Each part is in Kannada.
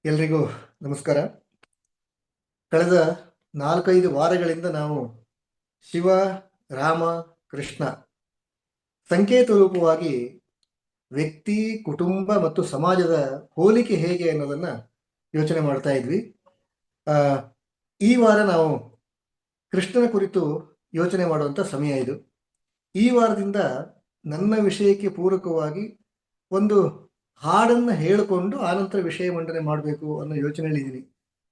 ಎಲ್ರಿಗೂ ನಮಸ್ಕಾರ. ಕಳೆದ 4-5 ವಾರಗಳಿಂದ ನಾವು ಶಿವ, ರಾಮ, ಕೃಷ್ಣ ಸಂಕೇತ ರೂಪವಾಗಿ ವ್ಯಕ್ತಿ, ಕುಟುಂಬ ಮತ್ತು ಸಮಾಜದ ಹೋಲಿಕೆ ಹೇಗೆ ಅನ್ನೋದನ್ನ ಯೋಚನೆ ಮಾಡ್ತಾ ಇದ್ವಿ. ಈ ವಾರ ನಾವು ಕೃಷ್ಣನ ಕುರಿತು ಯೋಚನೆ ಮಾಡುವಂಥ ಸಮಯ ಇದು. ಈ ವಾರದಿಂದ ನನ್ನ ವಿಷಯಕ್ಕೆ ಪೂರಕವಾಗಿ ಒಂದು ಹಾಡನ್ನು ಹೇಳಿಕೊಂಡು ಆನಂತರ ವಿಷಯ ಮಂಡನೆ ಮಾಡಬೇಕು ಅನ್ನೋ ಯೋಚನೆಯಲ್ಲಿದ್ದೀನಿ.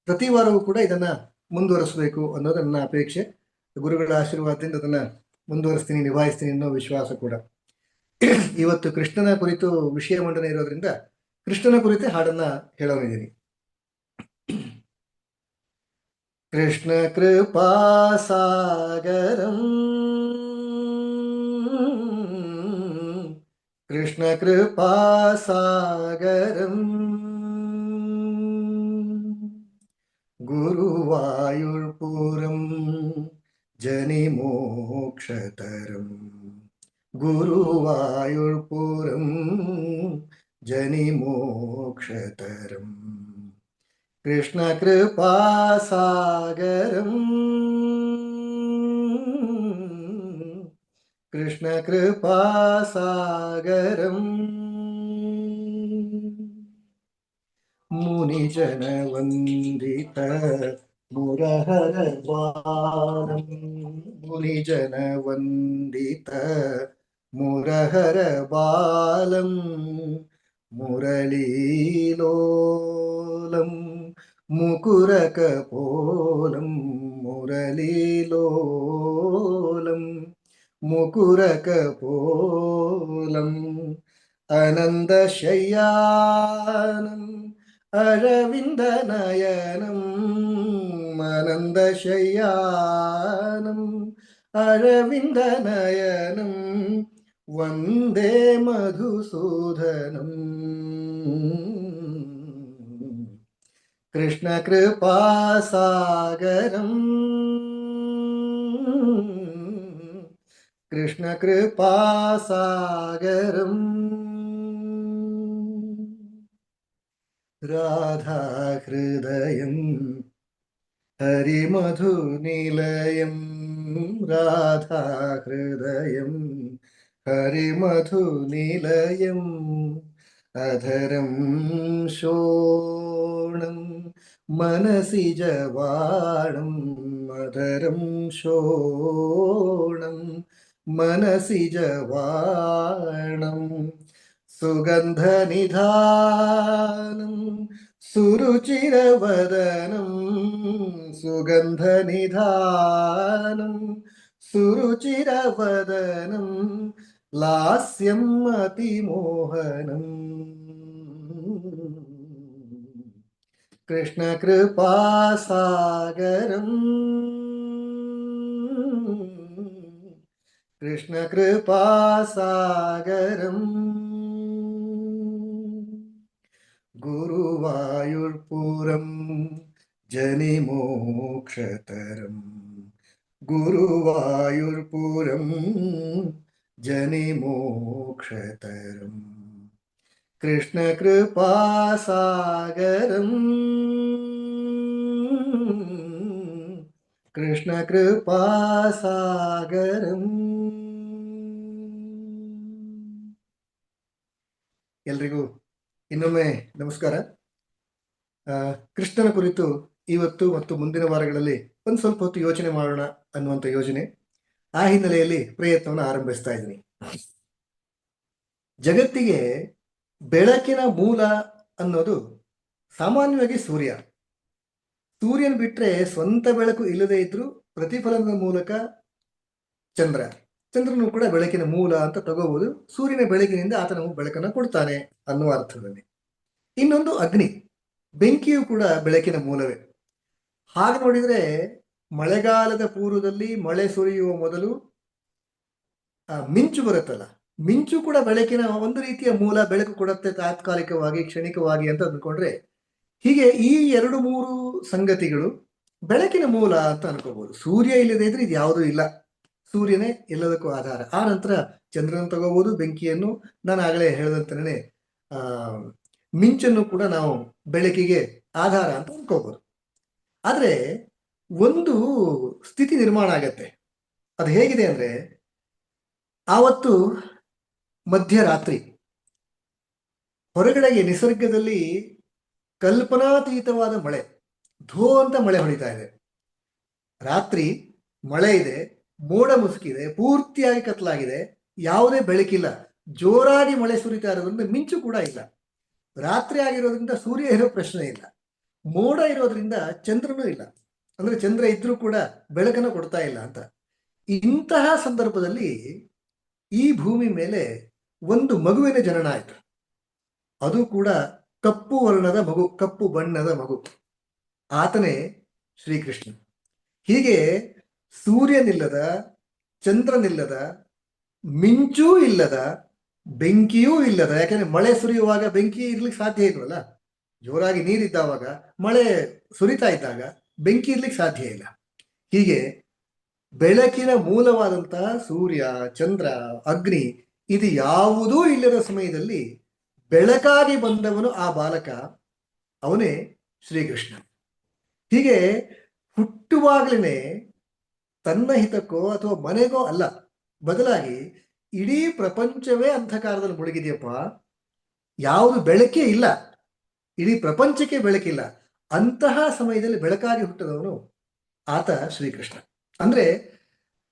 ಪ್ರತಿ ವಾರವೂ ಕೂಡ ಇದನ್ನ ಮುಂದುವರಿಸಬೇಕು ಅನ್ನೋದು ನನ್ನ ಅಪೇಕ್ಷೆ. ಗುರುಗಳ ಆಶೀರ್ವಾದದಿಂದ ಅದನ್ನ ಮುಂದುವರಿಸ್ತೀನಿ, ನಿಭಾಯಿಸ್ತೀನಿ ಅನ್ನೋ ವಿಶ್ವಾಸ ಕೂಡ. ಇವತ್ತು ಕೃಷ್ಣನ ಕುರಿತು ವಿಷಯ ಮಂಡನೆ ಇರೋದ್ರಿಂದ ಕೃಷ್ಣನ ಕುರಿತೇ ಹಾಡನ್ನ ಹೇಳೋನಿದ್ದೀನಿ. ಕೃಷ್ಣ ಕೃಪಾ ಸಾಗರಂ, ಕೃಷ್ಣ ಕೃಪಾ ಸಾಗರಂ, ಗುರುವಾಯುರ್ಪುರಂ ಜನಿಮೋಕ್ಷತರಂ, ಗುರುವಾಯುರ್ಪುರಂ ಜನಿಮೋಕ್ಷತರಂ, ಕೃಷ್ಣ ಕೃಪಾ ಸಾಗರಂ, ಕೃಷ್ಣ ಕೃಪಾ ಸಾಗರಂ, ಮುನಿಜನ ವಂದಿತ ಮುರಹರ ಬಾಲಂ, ಮುನಿಜನ ವಂದಿತ ಮುರಹರ ಬಾಲಂ, ಮುರಳೀಲೋಲಂ ಮುಕುರಕಪೋಲಂ, ಮುರಳೀಲೋಲಂ ಮುಕುರಕಪೋಲಂ, ಆನಂದಶಯ್ಯಾನಂ ಅರವಿಂದನಯನಂ, ಆನಂದಶಯ್ಯಾನಂ ಅರವಿಂದನಯನಂ, ವಂದೇ ಮಧುಸೂದನಂ, ಕೃಷ್ಣ ಕೃಪಾ ಸಾಗರಂ, ಕೃಷ್ಣ ಕೃಪಾ ಸಾಗರಂ, ರಾಧಾ ಹೃದಯಂ ಹರಿಮಧು ನಿಲಯಂ, ರಾಧಾ ಹೃದಯಂ ಹರಿಮಧು ನಿಲಯಂ, ಅಧರಂ ಶೋಣಂ ಮನಸಿ ಜವಾಣಂ, ಅಧರಂ ಶೋಣಂ ಮನಸಿ ಜವಾಣಂ, ಸುಗಂಧ ನಿಧಾನಂ ಸುರುಚಿರವದನಂ, ಸುಗಂಧ ನಿಧಾನಂ ಸುರುಚಿರವದನಂ, ಲಾಸ್ಯಂ ಅತಿಮೋಹನಂ, ಕೃಷ್ಣ ಕೃಪಾ ಸಾಗರಂ, ಕೃಷ್ಣ ಕೃಪಾ ಸಾಗರಂ, ಗುರುವಾಯುರ್ಪುರಂ ಜನಿಮೋಕ್ಷತರಂ, ಗುರುವಾಯುರ್ಪುರಂ ಜನಿಮೋಕ್ಷತರಂ, ಕೃಷ್ಣ ಕೃಪಾ ಸಾಗರಂ, ಕೃಷ್ಣ ಕೃಪಾ ಸಾಗರಂ. ಎಲ್ರಿಗೂ ಇನ್ನೊಮ್ಮೆ ನಮಸ್ಕಾರ. ಕೃಷ್ಣನ ಕುರಿತು ಇವತ್ತು ಮತ್ತು ಮುಂದಿನ ವಾರಗಳಲ್ಲಿ ಒಂದು ಸ್ವಲ್ಪ ಹೊತ್ತು ಯೋಚನೆ ಮಾಡೋಣ ಅನ್ನುವಂಥ ಯೋಜನೆ. ಆ ಹಿನ್ನೆಲೆಯಲ್ಲಿ ಪ್ರಯತ್ನವನ್ನು ಆರಂಭಿಸ್ತಾ ಇದ್ದೀನಿ. ಜಗತ್ತಿಗೆ ಬೆಳಕಿನ ಮೂಲ ಅನ್ನೋದು ಸಾಮಾನ್ಯವಾಗಿ ಸೂರ್ಯ. ಸೂರ್ಯನ ಬಿಟ್ಟರೆ ಸ್ವಂತ ಬೆಳಕು ಇಲ್ಲದೆ ಇದ್ರೂ ಪ್ರತಿಫಲನದ ಮೂಲಕ ಚಂದ್ರನು ಕೂಡ ಬೆಳಕಿನ ಮೂಲ ಅಂತ ತಗೋಬಹುದು. ಸೂರ್ಯನ ಬೆಳಕಿನಿಂದ ಆತ ನಮಗೆ ಬೆಳಕನ್ನು ಕೊಡ್ತಾನೆ ಅನ್ನುವ ಅರ್ಥದಲ್ಲಿ. ಇನ್ನೊಂದು ಅಗ್ನಿ, ಬೆಂಕಿಯು ಕೂಡ ಬೆಳಕಿನ ಮೂಲವೇ. ಹಾಗೆ ನೋಡಿದರೆ ಮಳೆಗಾಲದ ಪೂರ್ವದಲ್ಲಿ ಮಳೆ ಸುರಿಯುವ ಮೊದಲು ಮಿಂಚು ಬರುತ್ತಲ್ಲ, ಮಿಂಚು ಕೂಡ ಬೆಳಕಿನ ಒಂದು ರೀತಿಯ ಮೂಲ, ಬೆಳಕು ಕೊಡುತ್ತೆ ತಾತ್ಕಾಲಿಕವಾಗಿ, ಕ್ಷಣಿಕವಾಗಿ ಅಂತ ಅಂದ್ಕೊಂಡ್ರೆ, ಹೀಗೆ ಈ 2-3 ಸಂಗತಿಗಳು ಬೆಳಕಿನ ಮೂಲ ಅಂತ ಅನ್ಕೋಬಹುದು. ಸೂರ್ಯ ಇಲ್ಲದೆ ಇದ್ರೆ ಇದು ಯಾವುದೂ ಇಲ್ಲ, ಸೂರ್ಯನೇ ಎಲ್ಲದಕ್ಕೂ ಆಧಾರ. ಆ ನಂತರ ಚಂದ್ರನ ತಗೋಬಹುದು, ಬೆಂಕಿಯನ್ನು, ನಾನು ಆಗಲೇ ಹೇಳಿದಂತನೇ ಮಿಂಚನ್ನು ಕೂಡ ನಾವು ಬೆಳಕಿಗೆ ಆಧಾರ ಅಂತ ಅನ್ಕೋಬಹುದು. ಆದ್ರೆ ಒಂದು ಸ್ಥಿತಿ ನಿರ್ಮಾಣ ಆಗತ್ತೆ. ಅದು ಹೇಗಿದೆ ಅಂದ್ರೆ, ಆವತ್ತು ಮಧ್ಯರಾತ್ರಿ ಹೊರಗಡೆಗೆ ನಿಸರ್ಗದಲ್ಲಿ ಕಲ್ಪನಾತೀತವಾದ ಮಳೆ, ಧೋ ಅಂತ ಮಳೆ ಹೊಡಿತಾ ಇದೆ. ರಾತ್ರಿ ಮಳೆ ಇದೆ, ಮೋಡ ಮುಸುಕಿದೆ, ಪೂರ್ತಿಯಾಗಿ ಕತ್ಲಾಗಿದೆ, ಯಾವುದೇ ಬೆಳಕಿಲ್ಲ, ಜೋರಾಗಿ ಮಳೆ ಸುರಿತಾ ಇರೋದ್ರಿಂದ ಮಿಂಚು ಕೂಡ ಇಲ್ಲ. ರಾತ್ರಿ ಆಗಿರೋದ್ರಿಂದ ಸೂರ್ಯ ಇರೋ ಪ್ರಶ್ನೆ ಇಲ್ಲ, ಮೋಡ ಇರೋದ್ರಿಂದ ಚಂದ್ರನೂ ಇಲ್ಲ. ಅಂದ್ರೆ ಚಂದ್ರ ಇದ್ರೂ ಕೂಡ ಬೆಳಕನ್ನು ಕೊಡ್ತಾ ಇಲ್ಲ ಅಂತ. ಇಂತಹ ಸಂದರ್ಭದಲ್ಲಿ ಈ ಭೂಮಿ ಮೇಲೆ ಒಂದು ಮಗುವಿನ ಜನನ ಆಯ್ತು. ಅದು ಕೂಡ ಕಪ್ಪು ವರ್ಣದ ಮಗು, ಕಪ್ಪು ಬಣ್ಣದ ಮಗು. ಆತನೇ ಶ್ರೀಕೃಷ್ಣ. ಹೀಗೆ ಸೂರ್ಯನಿಲ್ಲದ, ಚಂದ್ರನಿಲ್ಲದ, ಮಿಂಚೂ ಇಲ್ಲದ, ಬೆಂಕಿಯೂ ಇಲ್ಲದ, ಯಾಕಂದ್ರೆ ಮಳೆ ಸುರಿಯುವಾಗ ಬೆಂಕಿ ಇರ್ಲಿಕ್ಕೆ ಸಾಧ್ಯ ಇಲ್ವಲ್ಲ. ಜೋರಾಗಿ ನೀರಿದ್ದಾವಾಗ, ಮಳೆ ಸುರಿತಾ ಇದ್ದಾಗ ಬೆಂಕಿ ಇರ್ಲಿಕ್ಕೆ ಸಾಧ್ಯ ಇಲ್ಲ. ಹೀಗೆ ಬೆಳಕಿನ ಮೂಲವಾದಂತಹ ಸೂರ್ಯ, ಚಂದ್ರ, ಅಗ್ನಿ ಇದು ಯಾವುದೂ ಇಲ್ಲದ ಸಮಯದಲ್ಲಿ ಬೆಳಕಾಗಿ ಬಂದವನು ಆ ಬಾಲಕ, ಅವನೇ ಶ್ರೀಕೃಷ್ಣ. ಹೀಗೆ ಹುಟ್ಟುವಾಗಲೇ ತನ್ನ ಹಿತಕ್ಕೋ ಅಥವಾ ಮನೆಗೋ ಅಲ್ಲ, ಬದಲಾಗಿ ಇಡೀ ಪ್ರಪಂಚವೇ ಅಂಧಕಾರದಲ್ಲಿ ಮುಳುಗಿದೆಯಪ್ಪ, ಯಾವುದು ಬೆಳಕೇ ಇಲ್ಲ, ಇಡೀ ಪ್ರಪಂಚಕ್ಕೆ ಬೆಳಕಿಲ್ಲ, ಅಂತಹ ಸಮಯದಲ್ಲಿ ಬೆಳಕಾಗಿ ಹುಟ್ಟಿದವನು ಆತ ಶ್ರೀಕೃಷ್ಣ. ಅಂದ್ರೆ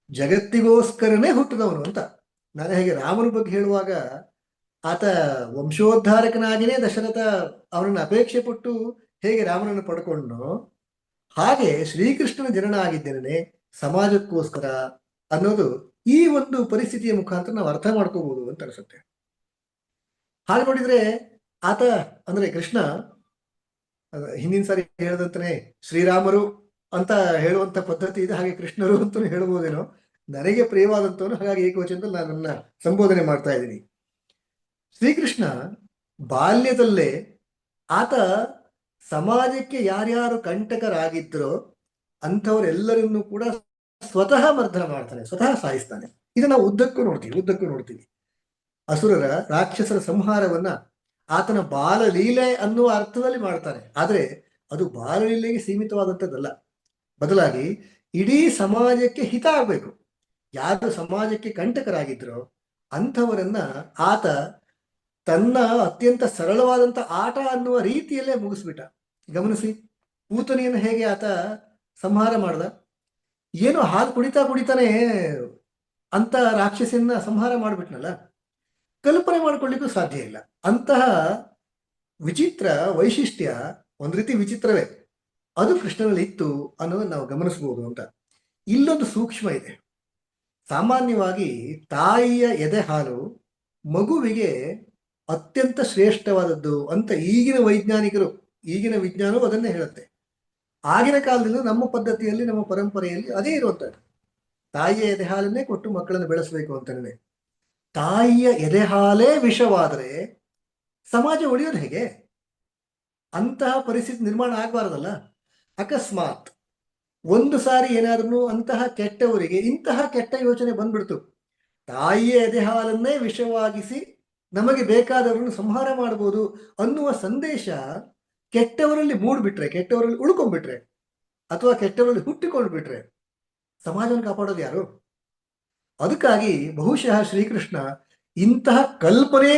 ಜಗತ್ತಿಗೋಸ್ಕರನೇ ಹುಟ್ಟಿದವನು ಅಂತ. ನಾನು ಹೇಗೆ ರಾಮನ ಬಗ್ಗೆ ಹೇಳುವಾಗ ಆತ ವಂಶೋದ್ಧಾರಕನಾಗಿನೇ ದಶರಥ ಅವನನ್ನು ಅಪೇಕ್ಷೆ ಪಟ್ಟು ಹೇಗೆ ರಾಮನನ್ನು ಪಡ್ಕೊಂಡು, ಹಾಗೆ ಶ್ರೀಕೃಷ್ಣನ ಜನನ ಆಗಿದ್ದೇನೆ ಸಮಾಜಕ್ಕೋಸ್ಕರ ಅನ್ನೋದು ಈ ಒಂದು ಪರಿಸ್ಥಿತಿಯ ಮುಖಾಂತರ ನಾವು ಅರ್ಥ ಮಾಡ್ಕೋಬಹುದು ಅಂತ ಅನಿಸುತ್ತೆ. ಹಾಗೆ ನೋಡಿದ್ರೆ ಆತ ಅಂದ್ರೆ ಕೃಷ್ಣ, ಹಿಂದಿನ ಸಾರಿ ಹೇಳದಂತಾನೆ ಶ್ರೀರಾಮರು ಅಂತ ಹೇಳುವಂತ ಪದ್ಧತಿ ಇದೆ, ಹಾಗೆ ಕೃಷ್ಣರು ಅಂತಲೂ ಹೇಳ್ಬೋದೇನೋ. ನನಗೆ ಪ್ರಿಯವಾದಂತವನು, ಹಾಗಾಗಿ ಏಕವಚನದಲ್ಲಿ ನಾನು ನನ್ನ ಸಂಬೋಧನೆ ಮಾಡ್ತಾ ಇದ್ದೀನಿ. ಶ್ರೀಕೃಷ್ಣ ಬಾಲ್ಯದಲ್ಲೇ ಆತ ಸಮಾಜಕ್ಕೆ ಯಾರ್ಯಾರು ಕಂಟಕರಾಗಿದ್ದರೋ ಅಂಥವರೆಲ್ಲರನ್ನೂ ಕೂಡ ಸ್ವತಃ ಮರ್ದನ ಮಾಡ್ತಾನೆ, ಸ್ವತಃ ಸಾಯಿಸ್ತಾನೆ. ಇದನ್ನ ನಾವು ಉದ್ದಕ್ಕೂ ನೋಡ್ತೀವಿ. ಅಸುರರ, ರಾಕ್ಷಸರ ಸಂಹಾರವನ್ನ ಆತನ ಬಾಲಲೀಲೆ ಅನ್ನುವ ಅರ್ಥದಲ್ಲಿ ಮಾಡ್ತಾನೆ. ಆದ್ರೆ ಅದು ಬಾಲಲೀಲೆಗೆ ಸೀಮಿತವಾದಂಥದ್ದಲ್ಲ, ಬದಲಾಗಿ ಇಡೀ ಸಮಾಜಕ್ಕೆ ಹಿತ ಆಗ್ಬೇಕು. ಯಾರು ಸಮಾಜಕ್ಕೆ ಕಂಟಕರಾಗಿದ್ರೋ ಅಂಥವರನ್ನ ಆತ ತನ್ನ ಅತ್ಯಂತ ಸರಳವಾದಂಥ ಆಟ ಅನ್ನುವ ರೀತಿಯಲ್ಲೇ ಮುಗಿಸ್ಬಿಟ್ಟ. ಗಮನಿಸಿ, ಪೂತನಿಯನ್ನು ಹೇಗೆ ಆತ ಸಂಹಾರ ಮಾಡ್ದ. ಏನು ಹಾಲು ಕುಡಿತಾನೆ ಅಂತ ರಾಕ್ಷಸಿಯನ್ನ ಸಂಹಾರ ಮಾಡಿಬಿಟ್ನಲ್ಲ, ಕಲ್ಪನೆ ಮಾಡ್ಕೊಳ್ಳಿಕ್ಕೂ ಸಾಧ್ಯ ಇಲ್ಲ. ಅಂತಹ ವಿಚಿತ್ರ ವೈಶಿಷ್ಟ್ಯ, ಒಂದು ರೀತಿ ವಿಚಿತ್ರವೇ, ಅದು ಕೃಷ್ಣನಲ್ಲಿ ಇತ್ತು ಅನ್ನೋದನ್ನು ನಾವು ಗಮನಿಸಬಹುದು ಅಂತ. ಇಲ್ಲೊಂದು ಸೂಕ್ಷ್ಮ ಇದೆ. ಸಾಮಾನ್ಯವಾಗಿ ತಾಯಿಯ ಎದೆ ಹಾಲು ಮಗುವಿಗೆ ಅತ್ಯಂತ ಶ್ರೇಷ್ಠವಾದದ್ದು ಅಂತ ಈಗಿನ ವೈಜ್ಞಾನಿಕರು, ಈಗಿನ ವಿಜ್ಞಾನವು ಅದನ್ನೇ ಹೇಳುತ್ತೆ. ಆಗಿನ ಕಾಲದಿಂದ ನಮ್ಮ ಪದ್ಧತಿಯಲ್ಲಿ, ನಮ್ಮ ಪರಂಪರೆಯಲ್ಲಿ ಅದೇ ಇರುವಂಥದ್ದು. ತಾಯಿಯ ಎದೆ ಹಾಲನ್ನೇ ಕೊಟ್ಟು ಮಕ್ಕಳನ್ನು ಬೆಳೆಸಬೇಕು ಅಂತಲೇ. ತಾಯಿಯ ಎದೆ ಹಾಲೇ ವಿಷವಾದರೆ ಸಮಾಜ ಉಳಿಯೋದು ಹೇಗೆ? ಅಂತಹ ಪರಿಸ್ಥಿತಿ ನಿರ್ಮಾಣ ಆಗಬಾರದಲ್ಲ. ಅಕಸ್ಮಾತ್ ಒಂದು ಸಾರಿ ಏನಾದ್ರೂ ಅಂತಹ ಕೆಟ್ಟವರಿಗೆ ಇಂತಹ ಕೆಟ್ಟ ಯೋಚನೆ ಬಂದ್ಬಿಡ್ತು, ತಾಯಿಯ ಎದೆ ಹಾಲನ್ನೇ ವಿಷವಾಗಿಸಿ ನಮಗೆ ಬೇಕಾದವರನ್ನು ಸಂಹಾರ ಮಾಡಬಹುದು ಅನ್ನುವ ಸಂದೇಶ ಕೆಟ್ಟವರಲ್ಲಿ ಮೂಡ್ಬಿಟ್ರೆ, ಕೆಟ್ಟವರಲ್ಲಿ ಉಳ್ಕೊಂಡ್ಬಿಟ್ರೆ, ಅಥವಾ ಕೆಟ್ಟವರಲ್ಲಿ ಹುಟ್ಟಿಕೊಂಡ್ಬಿಟ್ರೆ ಸಮಾಜವನ್ನು ಕಾಪಾಡೋದು ಯಾರು? ಅದಕ್ಕಾಗಿ ಬಹುಶಃ ಶ್ರೀಕೃಷ್ಣ ಇಂತಹ ಕಲ್ಪನೆಯೇ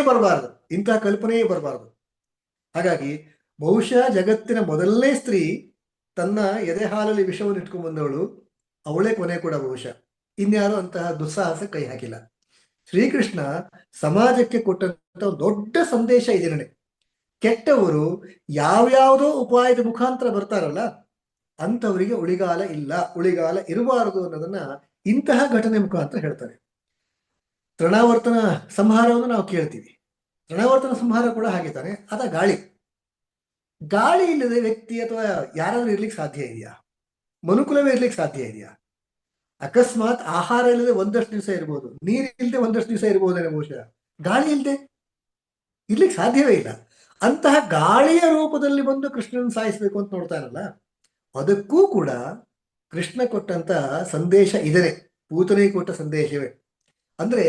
ಬರಬಾರದು. ಹಾಗಾಗಿ ಬಹುಶಃ ಜಗತ್ತಿನ ಮೊದಲನೇ ಸ್ತ್ರೀ ತನ್ನ ಎದೆ ಹಾಲಲ್ಲಿ ವಿಷವನ್ನು ಇಟ್ಕೊಂಡು ಬಂದವಳು ಅವಳೇ ಕೊನೆ ಕೂಡ ಬಹುಶಃ. ಇನ್ಯಾರು ಅಂತಹ ದುಸ್ಸಾಹಸ ಕೈ ಹಾಕಿಲ್ಲ. ಶ್ರೀಕೃಷ್ಣ ಸಮಾಜಕ್ಕೆ ಕೊಟ್ಟಂತ ದೊಡ್ಡ ಸಂದೇಶ ಇದೇನೆ. ಕೆಟ್ಟವರು ಯಾವ್ಯಾವುದೋ ಉಪಾಯದ ಮುಖಾಂತರ ಬರ್ತಾರಲ್ಲ, ಅಂಥವರಿಗೆ ಉಳಿಗಾಲ ಇರಬಾರದು ಅನ್ನೋದನ್ನ ಇಂತಹ ಘಟನೆ ಮುಖಾಂತರ ಹೇಳ್ತಾರೆ. ತೃಣಾವರ್ತನ ಸಂಹಾರವನ್ನು ನಾವು ಕೇಳ್ತೀವಿ. ತೃಣಾವರ್ತನ ಸಂಹಾರ ಕೂಡ ಹಾಗೆ ತಾನೆ. ಅದ ಗಾಳಿ ಇಲ್ಲದೆ ವ್ಯಕ್ತಿ ಅಥವಾ ಯಾರಾದ್ರೂ ಇರ್ಲಿಕ್ಕೆ ಸಾಧ್ಯ ಇದೆಯಾ? ಮನುಕುಲವೇ ಇರ್ಲಿಕ್ಕೆ ಸಾಧ್ಯ ಇದೆಯಾ? ಅಕಸ್ಮಾತ್ ಆಹಾರ ಇಲ್ಲದೆ ಒಂದಷ್ಟು ದಿವಸ ಇರ್ಬೋದು, ನೀರು ಇಲ್ಲದೆ ಒಂದಷ್ಟು ದಿವಸ ಇರ್ಬೋದೇನೋ ಬಹುಶಃ. ಗಾಳಿ ಇಲ್ಲದೆ ಇರ್ಲಿಕ್ಕೆ ಸಾಧ್ಯವೇ ಇಲ್ಲ. ಅಂತಹ ಗಾಳಿಯ ರೂಪದಲ್ಲಿ ಬಂದು ಕೃಷ್ಣನ ಸಾಯಿಸ್ಬೇಕು ಅಂತ ನೋಡ್ತಾನಲ್ಲ, ಅದಕ್ಕೂ ಕೂಡ ಕೃಷ್ಣ ಕೊಟ್ಟಂತ ಸಂದೇಶ ಇದನೇ, ಪೂತನಿಗೆ ಕೊಟ್ಟ ಸಂದೇಶವೇ. ಅಂದ್ರೆ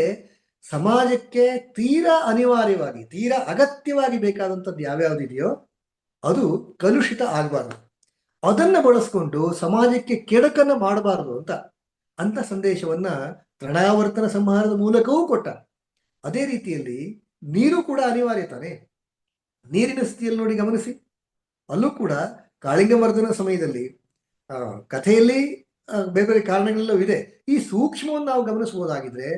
ಸಮಾಜಕ್ಕೆ ತೀರಾ ಅನಿವಾರ್ಯವಾಗಿ, ತೀರಾ ಅಗತ್ಯವಾಗಿ ಬೇಕಾದಂಥದ್ದು ಯಾವ್ಯಾವ್ದಿದೆಯೋ ಅದು ಕಲುಷಿತ ಆಗಬಾರ್ದು, ಅದನ್ನ ಬಳಸ್ಕೊಂಡು ಸಮಾಜಕ್ಕೆ ಕೆಡಕನ್ನ ಮಾಡಬಾರದು ಅಂತ ಸಂದೇಶವನ್ನ ಪ್ರಣಯಾವರ್ತನ ಸಂಹಾರದ ಮೂಲಕವೂ ಕೊಟ್ಟ. ಅದೇ ರೀತಿಯಲ್ಲಿ ನೀರು ಕೂಡ ಅನಿವಾರ್ಯ ತಾನೆ. ನೀರಿನ ಸ್ಥಿತಿಯಲ್ಲಿ ನೋಡಿ ಗಮನಿಸಿ, ಅಲ್ಲೂ ಕೂಡ ಕಾಳಿಂಗಮರ್ದನ ಸಮಯದಲ್ಲಿ ಕಥೆಯಲ್ಲಿ ಬೇರೆ ಬೇರೆ ಕಾರಣಗಳೆಲ್ಲವೂ ಇದೆ. ಈ ಸೂಕ್ಷ್ಮವನ್ನು ನಾವು ಗಮನಿಸಬಹುದಾಗಿದ್ರೆ,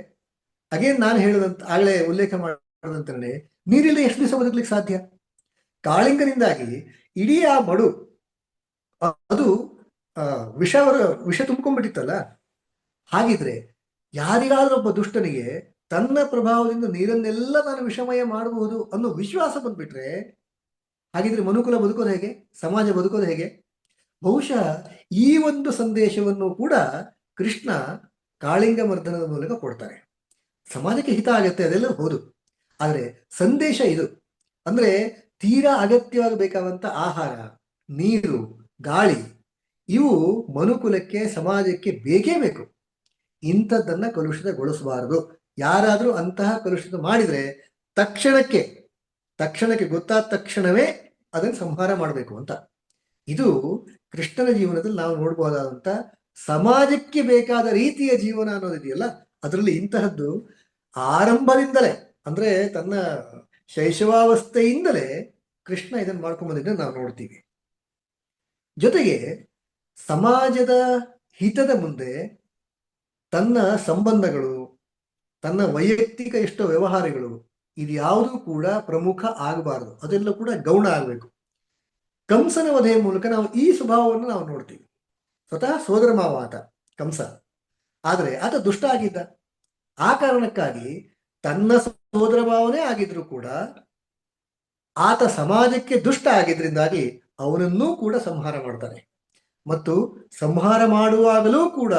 ಅಗೇನ್ ನಾನು ಹೇಳದಂತ ಆಗಲೇ ಉಲ್ಲೇಖ ಮಾಡದಂತೆ ನೀರಿಲ್ಲ ಎಷ್ಟು ದಿವಸ ಬದುಕಲಿಕ್ಕೆ ಸಾಧ್ಯ? ಕಾಳಿಂಗನಿಂದಾಗಿ ಇಡೀ ಆ ಮಡು ಅದು ವಿಷ ತುಂಬ್ಕೊಂಡ್ಬಿಟ್ಟಿತ್ತಲ್ಲ. ಹಾಗಿದ್ರೆ ಯಾರಿಗಾದ್ರೂ ಒಬ್ಬ ದುಷ್ಟನಿಗೆ ತನ್ನ ಪ್ರಭಾವದಿಂದ ನೀರನ್ನೆಲ್ಲ ನಾನು ವಿಷಮಯ ಮಾಡಬಹುದು ಅನ್ನೋ ವಿಶ್ವಾಸ ಬಂದ್ಬಿಟ್ರೆ, ಹಾಗಿದ್ರೆ ಮನುಕುಲ ಬದುಕೋದು ಹೇಗೆ? ಸಮಾಜ ಬದುಕೋದು ಹೇಗೆ? ಬಹುಶಃ ಈ ಒಂದು ಸಂದೇಶವನ್ನು ಕೂಡ ಕೃಷ್ಣ ಕಾಳಿಂಗ ಮರ್ದನದ ಮೂಲಕ ಕೊಡ್ತಾರೆ. ಸಮಾಜಕ್ಕೆ ಹಿತ ಆಗತ್ತೆ ಅದೆಲ್ಲ ಹೌದು, ಆದರೆ ಸಂದೇಶ ಇದು. ಅಂದ್ರೆ ತೀರಾ ಅಗತ್ಯವಾಗಬೇಕಾದಂತ ಆಹಾರ, ನೀರು, ಗಾಳಿ ಇವು ಮನುಕುಲಕ್ಕೆ ಸಮಾಜಕ್ಕೆ ಬೇಕೇ ಬೇಕು. ಇಂಥದ್ದನ್ನ ಕಲುಷಿತಗೊಳಿಸಬಾರದು. ಯಾರಾದರೂ ಅಂತಹ ಕಲುಷಿತ ಮಾಡಿದ್ರೆ ತಕ್ಷಣಕ್ಕೆ ಗೊತ್ತಾದ ತಕ್ಷಣವೇ ಅದನ್ನು ಸಂಹಾರ ಮಾಡಬೇಕು ಅಂತ. ಇದು ಕೃಷ್ಣನ ಜೀವನದಲ್ಲಿ ನಾವು ನೋಡಬಹುದಾದಂತ ಸಮಾಜಕ್ಕೆ ಬೇಕಾದ ರೀತಿಯ ಜೀವನ ಅನ್ನೋದಿದೆಯಲ್ಲ, ಅದರಲ್ಲಿ ಇಂತಹದ್ದು ಆರಂಭದಿಂದಲೇ, ಅಂದ್ರೆ ತನ್ನ ಶೈಶವಾವಸ್ಥೆಯಿಂದಲೇ ಕೃಷ್ಣ ಇದನ್ನು ಮಾಡ್ಕೊಂಡ್ ಬಂದಿದ್ದನ್ನು ನಾವು ನೋಡ್ತೀವಿ. ಜೊತೆಗೆ ಸಮಾಜದ ಹಿತದ ಮುಂದೆ ತನ್ನ ಸಂಬಂಧಗಳು, ತನ್ನ ವೈಯಕ್ತಿಕ ಎಷ್ಟೋ ವ್ಯವಹಾರಗಳು ಇದ್ಯಾವುದೂ ಕೂಡ ಪ್ರಮುಖ ಆಗಬಾರದು, ಅದೆಲ್ಲ ಕೂಡ ಗೌಣ ಆಗಬೇಕು. ಕಂಸನ ವಧೆಯ ಮೂಲಕ ನಾವು ಈ ಸ್ವಭಾವವನ್ನು ನಾವು ನೋಡ್ತೀವಿ. ಸ್ವತಃ ಸೋದರ ಮಾವ ಆತ ಕಂಸ, ಆದರೆ ಆತ ದುಷ್ಟ ಆಗಿದ್ದ. ಆ ಕಾರಣಕ್ಕಾಗಿ ತನ್ನ ಸೋದರ ಮಾವನೇ ಆಗಿದ್ರು ಕೂಡ ಆತ ಸಮಾಜಕ್ಕೆ ದುಷ್ಟ ಆಗಿದ್ರಿಂದಾಗಿ ಅವನನ್ನೂ ಕೂಡ ಸಂಹಾರ ಮಾಡ್ತಾನೆ. ಮತ್ತು ಸಂಹಾರ ಮಾಡುವಾಗಲೂ ಕೂಡ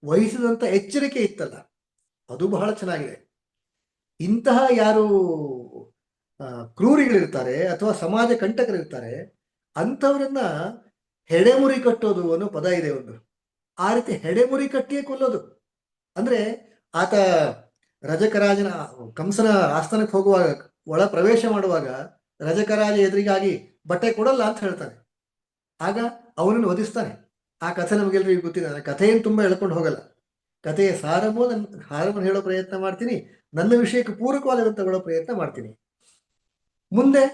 ವಹಿಸಿದಂತ ಎಚ್ಚರಿಕೆ ಇತ್ತಲ್ಲ, ಅದು ಬಹಳ ಚೆನ್ನಾಗಿದೆ. ಇಂತಹ ಯಾರು ಕ್ರೂರಿಗಳಿರ್ತಾರೆ ಅಥವಾ ಸಮಾಜ ಕಂಟಕರಿರ್ತಾರೆ, ಅಂಥವ್ರನ್ನ ಹೆಡೆಮುರಿ ಕಟ್ಟೋದು ಅನ್ನೋ ಪದ ಇದೆ ಒಂದು. ಆ ರೀತಿ ಹೆಡೆಮುರಿ ಕಟ್ಟಿಯೇ ಕೊಲ್ಲೋದು. ಅಂದ್ರೆ ಆತ ರಜಕರಾಜನ ಕಂಸನ ಆಸ್ಥಾನಕ್ಕೆ ಹೋಗುವಾಗ, ಒಳ ಪ್ರವೇಶ ಮಾಡುವಾಗ ರಜಕರಾಜ ಎದುರಿಗಾಗಿ ಬಟ್ಟೆ ಕೊಡಲ್ಲ ಅಂತ ಹೇಳ್ತಾನೆ. ಆಗ ಅವನನ್ನು ವಧಿಸ್ತಾನೆ. ಆ ಕಥೆ ನಮಗೆಲ್ಲರಿಗೂ ಗೊತ್ತಿದೆ. ನಾನು ಕಥೆಯನ್ನು ತುಂಬಾ ಹೇಳ್ಕೊಂಡು ಹೋಗಲ್ಲ, ಕಥೆಯ ಸಾರವನ್ನು ಹೇಳೋ ಪ್ರಯತ್ನ ಮಾಡ್ತೀನಿ, ನನ್ನ ವಿಷಯಕ್ಕೆ ಪೂರಕವಾದನ್ನು ತಗೊಳ್ಳೋ ಪ್ರಯತ್ನ ಮಾಡ್ತೀನಿ. ಮುಂದೆ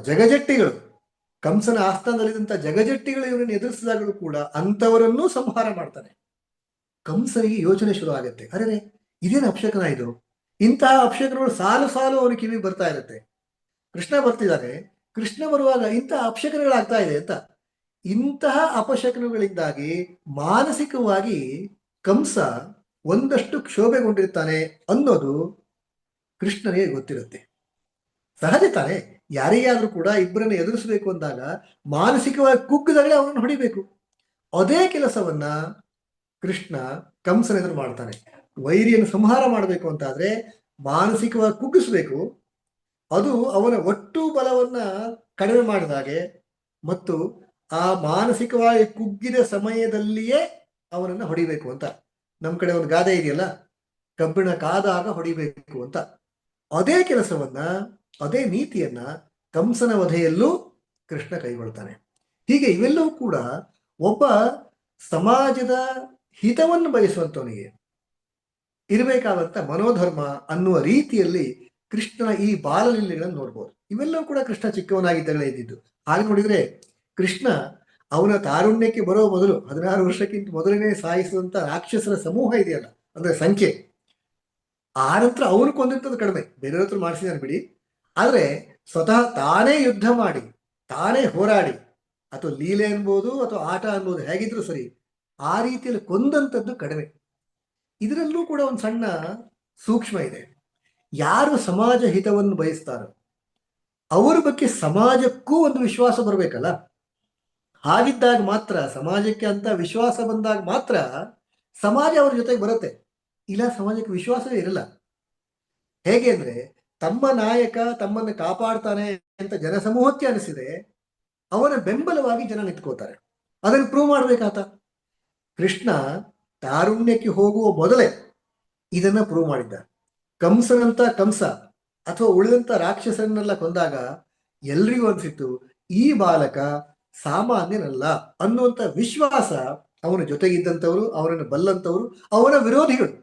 ಜಗಜಟ್ಟಿಗಳು, ಕಂಸನ ಆಸ್ಥಾನದಲ್ಲಿದ್ದಂಥ ಜಗಜಟ್ಟಿಗಳು ಇವರನ್ನು ಎದುರಿಸಿದಾಗಲೂ ಕೂಡ ಅಂಥವರನ್ನೂ ಸಂಹಾರ ಮಾಡ್ತಾನೆ. ಕಂಸನಿಗೆ ಯೋಚನೆ ಶುರು ಆಗತ್ತೆ, ಅರೆ ಇದೇನು ಅಪಶಕನ ಇದು? ಇಂತಹ ಅಪಶಕನಗಳು ಸಾಲು ಸಾಲು ಅವನ ಕಿವಿಗೆ ಬರ್ತಾ ಇರುತ್ತೆ. ಕೃಷ್ಣ ಬರ್ತಿದ್ದಾನೆ, ಕೃಷ್ಣ ಬರುವಾಗ ಇಂತಹ ಅಪಶಕನಗಳಾಗ್ತಾ ಇದೆ ಅಂತ. ಇಂತಹ ಅಪಶಕನಗಳಿಂದಾಗಿ ಮಾನಸಿಕವಾಗಿ ಕಂಸ ಒಂದಷ್ಟು ಕ್ಷೋಭೆಗೊಂಡಿರ್ತಾನೆ ಅನ್ನೋದು ಕೃಷ್ಣನಿಗೆ ಗೊತ್ತಿರುತ್ತೆ. ಸಹಜ ತಾನೆ, ಯಾರಿಗಾದ್ರೂ ಕೂಡ ಇಬ್ಬರನ್ನು ಎದುರಿಸಬೇಕು ಅಂದಾಗ ಮಾನಸಿಕವಾಗಿ ಕುಗ್ಗದಾಗಲೇ ಅವನನ್ನು ಹೊಡಿಬೇಕು. ಅದೇ ಕೆಲಸವನ್ನ ಕೃಷ್ಣ ಕಂಸನ ಎದುರು ಮಾಡ್ತಾನೆ. ವೈರಿಯನ್ನು ಸಂಹಾರ ಮಾಡಬೇಕು ಅಂತಾದ್ರೆ ಮಾನಸಿಕವಾಗಿ ಕುಗ್ಗಿಸ್ಬೇಕು. ಅದು ಅವನ ಒಟ್ಟು ಬಲವನ್ನ ಕಡಿಮೆ ಮಾಡಿದಾಗೆ, ಮತ್ತು ಆ ಮಾನಸಿಕವಾಗಿ ಕುಗ್ಗಿದ ಸಮಯದಲ್ಲಿಯೇ ಅವನನ್ನ ಹೊಡಿಬೇಕು ಅಂತ. ನಮ್ಮ ಕಡೆ ಒಂದು ಗಾದೆ ಇದೆಯಲ್ಲ, ಕಬ್ಬಿಣ ಕಾದಾಗ ಹೊಡಿಬೇಕು ಅಂತ. ಅದೇ ಕೆಲಸವನ್ನ, ಅದೇ ನೀತಿಯನ್ನ ಕಂಸನ ವಧೆಯಲ್ಲೂ ಕೃಷ್ಣ ಕೈಗೊಳ್ತಾನೆ. ಹೀಗೆ ಇವೆಲ್ಲವೂ ಕೂಡ ಒಬ್ಬ ಸಮಾಜದ ಹಿತವನ್ನು ಬಯಸುವಂತವನಿಗೆ ಇರಬೇಕಾದಂತ ಮನೋಧರ್ಮ ಅನ್ನುವ ರೀತಿಯಲ್ಲಿ ಕೃಷ್ಣನ ಈ ಬಾಲಲೀಲೆಗಳನ್ನು ನೋಡ್ಬೋದು. ಇವೆಲ್ಲವೂ ಕೂಡ ಕೃಷ್ಣ ಚಿಕ್ಕವನಾಗಿದ್ದಾಗಲೇ ಇದ್ದಿದ್ದು. ಹಾಗೆ ನೋಡಿದ್ರೆ ಕೃಷ್ಣ ಅವನ ತಾರುಣ್ಯಕ್ಕೆ ಬರೋ ಮೊದಲು 16 ವರ್ಷಕ್ಕಿಂತ ಮೊದಲನೇ ಸಾಯಿಸಿದಂತ ರಾಕ್ಷಸರ ಸಮೂಹ ಇದೆಯಲ್ಲ, ಅಂದ್ರೆ ಸಂಖ್ಯೆ, ಆ ನಂತರ ಅವನು ಕೊಂದಂಥದ್ದು ಕಡಿಮೆ, ಬೇರೆಯವ್ರ ಹತ್ರ ಮಾಡಿಸಿದಾನೆ ಬಿಡಿ. ಆದ್ರೆ ಸ್ವತಃ ತಾನೇ ಯುದ್ಧ ಮಾಡಿ, ತಾನೇ ಹೋರಾಡಿ, ಅಥವಾ ಲೀಲೆ ಅನ್ಬೋದು ಅಥವಾ ಆಟ ಅನ್ಬೋದು, ಹೇಗಿದ್ರು ಸರಿ, ಆ ರೀತಿಯಲ್ಲಿ ಕೊಂದಂಥದ್ದು ಕಡಿಮೆ. ಇದರಲ್ಲೂ ಕೂಡ ಒಂದು ಸಣ್ಣ ಸೂಕ್ಷ್ಮ ಇದೆ. ಯಾರು ಸಮಾಜ ಹಿತವನ್ನು ಬಯಸ್ತಾರೋ ಅವರ ಬಗ್ಗೆ ಸಮಾಜಕ್ಕೂ ಒಂದು ವಿಶ್ವಾಸ ಬರಬೇಕಲ್ಲ. ಹಾಗಿದ್ದಾಗ ಮಾತ್ರ, ಸಮಾಜಕ್ಕೆ ಅಂತ ವಿಶ್ವಾಸ ಬಂದಾಗ ಮಾತ್ರ ಸಮಾಜ ಅವ್ರ ಜೊತೆಗೆ ಬರುತ್ತೆ. ಇಲ್ಲ ಸಮಾಜಕ್ಕೆ ವಿಶ್ವಾಸವೇ ಇರಲ್ಲ. ಹೇಗೆ ಅಂದ್ರೆ, ತಮ್ಮ ನಾಯಕ ತಮ್ಮನ್ನು ಕಾಪಾಡ್ತಾನೆ ಅಂತ ಜನಸಮೂಹಕ್ಕೆ ಅನಿಸಿದೆ, ಅವನ ಬೆಂಬಲವಾಗಿ ಜನ ನಿಂತ್ಕೋತಾರೆ. ಅದನ್ನು ಪ್ರೂವ್ ಮಾಡ್ಬೇಕಾತ. ಕೃಷ್ಣ ತಾರುಣ್ಯಕ್ಕೆ ಹೋಗುವ ಮೊದಲೇ ಇದನ್ನ ಪ್ರೂವ್ ಮಾಡಿದ್ದ. ಕಂಸನಂತ ಕಂಸ ಅಥವಾ ಉಳಿದಂತ ರಾಕ್ಷಸರನ್ನೆಲ್ಲ ಕೊಂದಾಗ ಎಲ್ರಿಗೂ ಅನ್ಸಿತ್ತು ಈ ಬಾಲಕ ಸಾಮಾನ್ಯನಲ್ಲ ಅನ್ನುವಂಥ ವಿಶ್ವಾಸ ಅವನ ಜೊತೆಗಿದ್ದಂಥವ್ರು, ಅವನನ್ನು ಬಲ್ಲಂಥವ್ರು, ಅವನ ವಿರೋಧಿಗಳು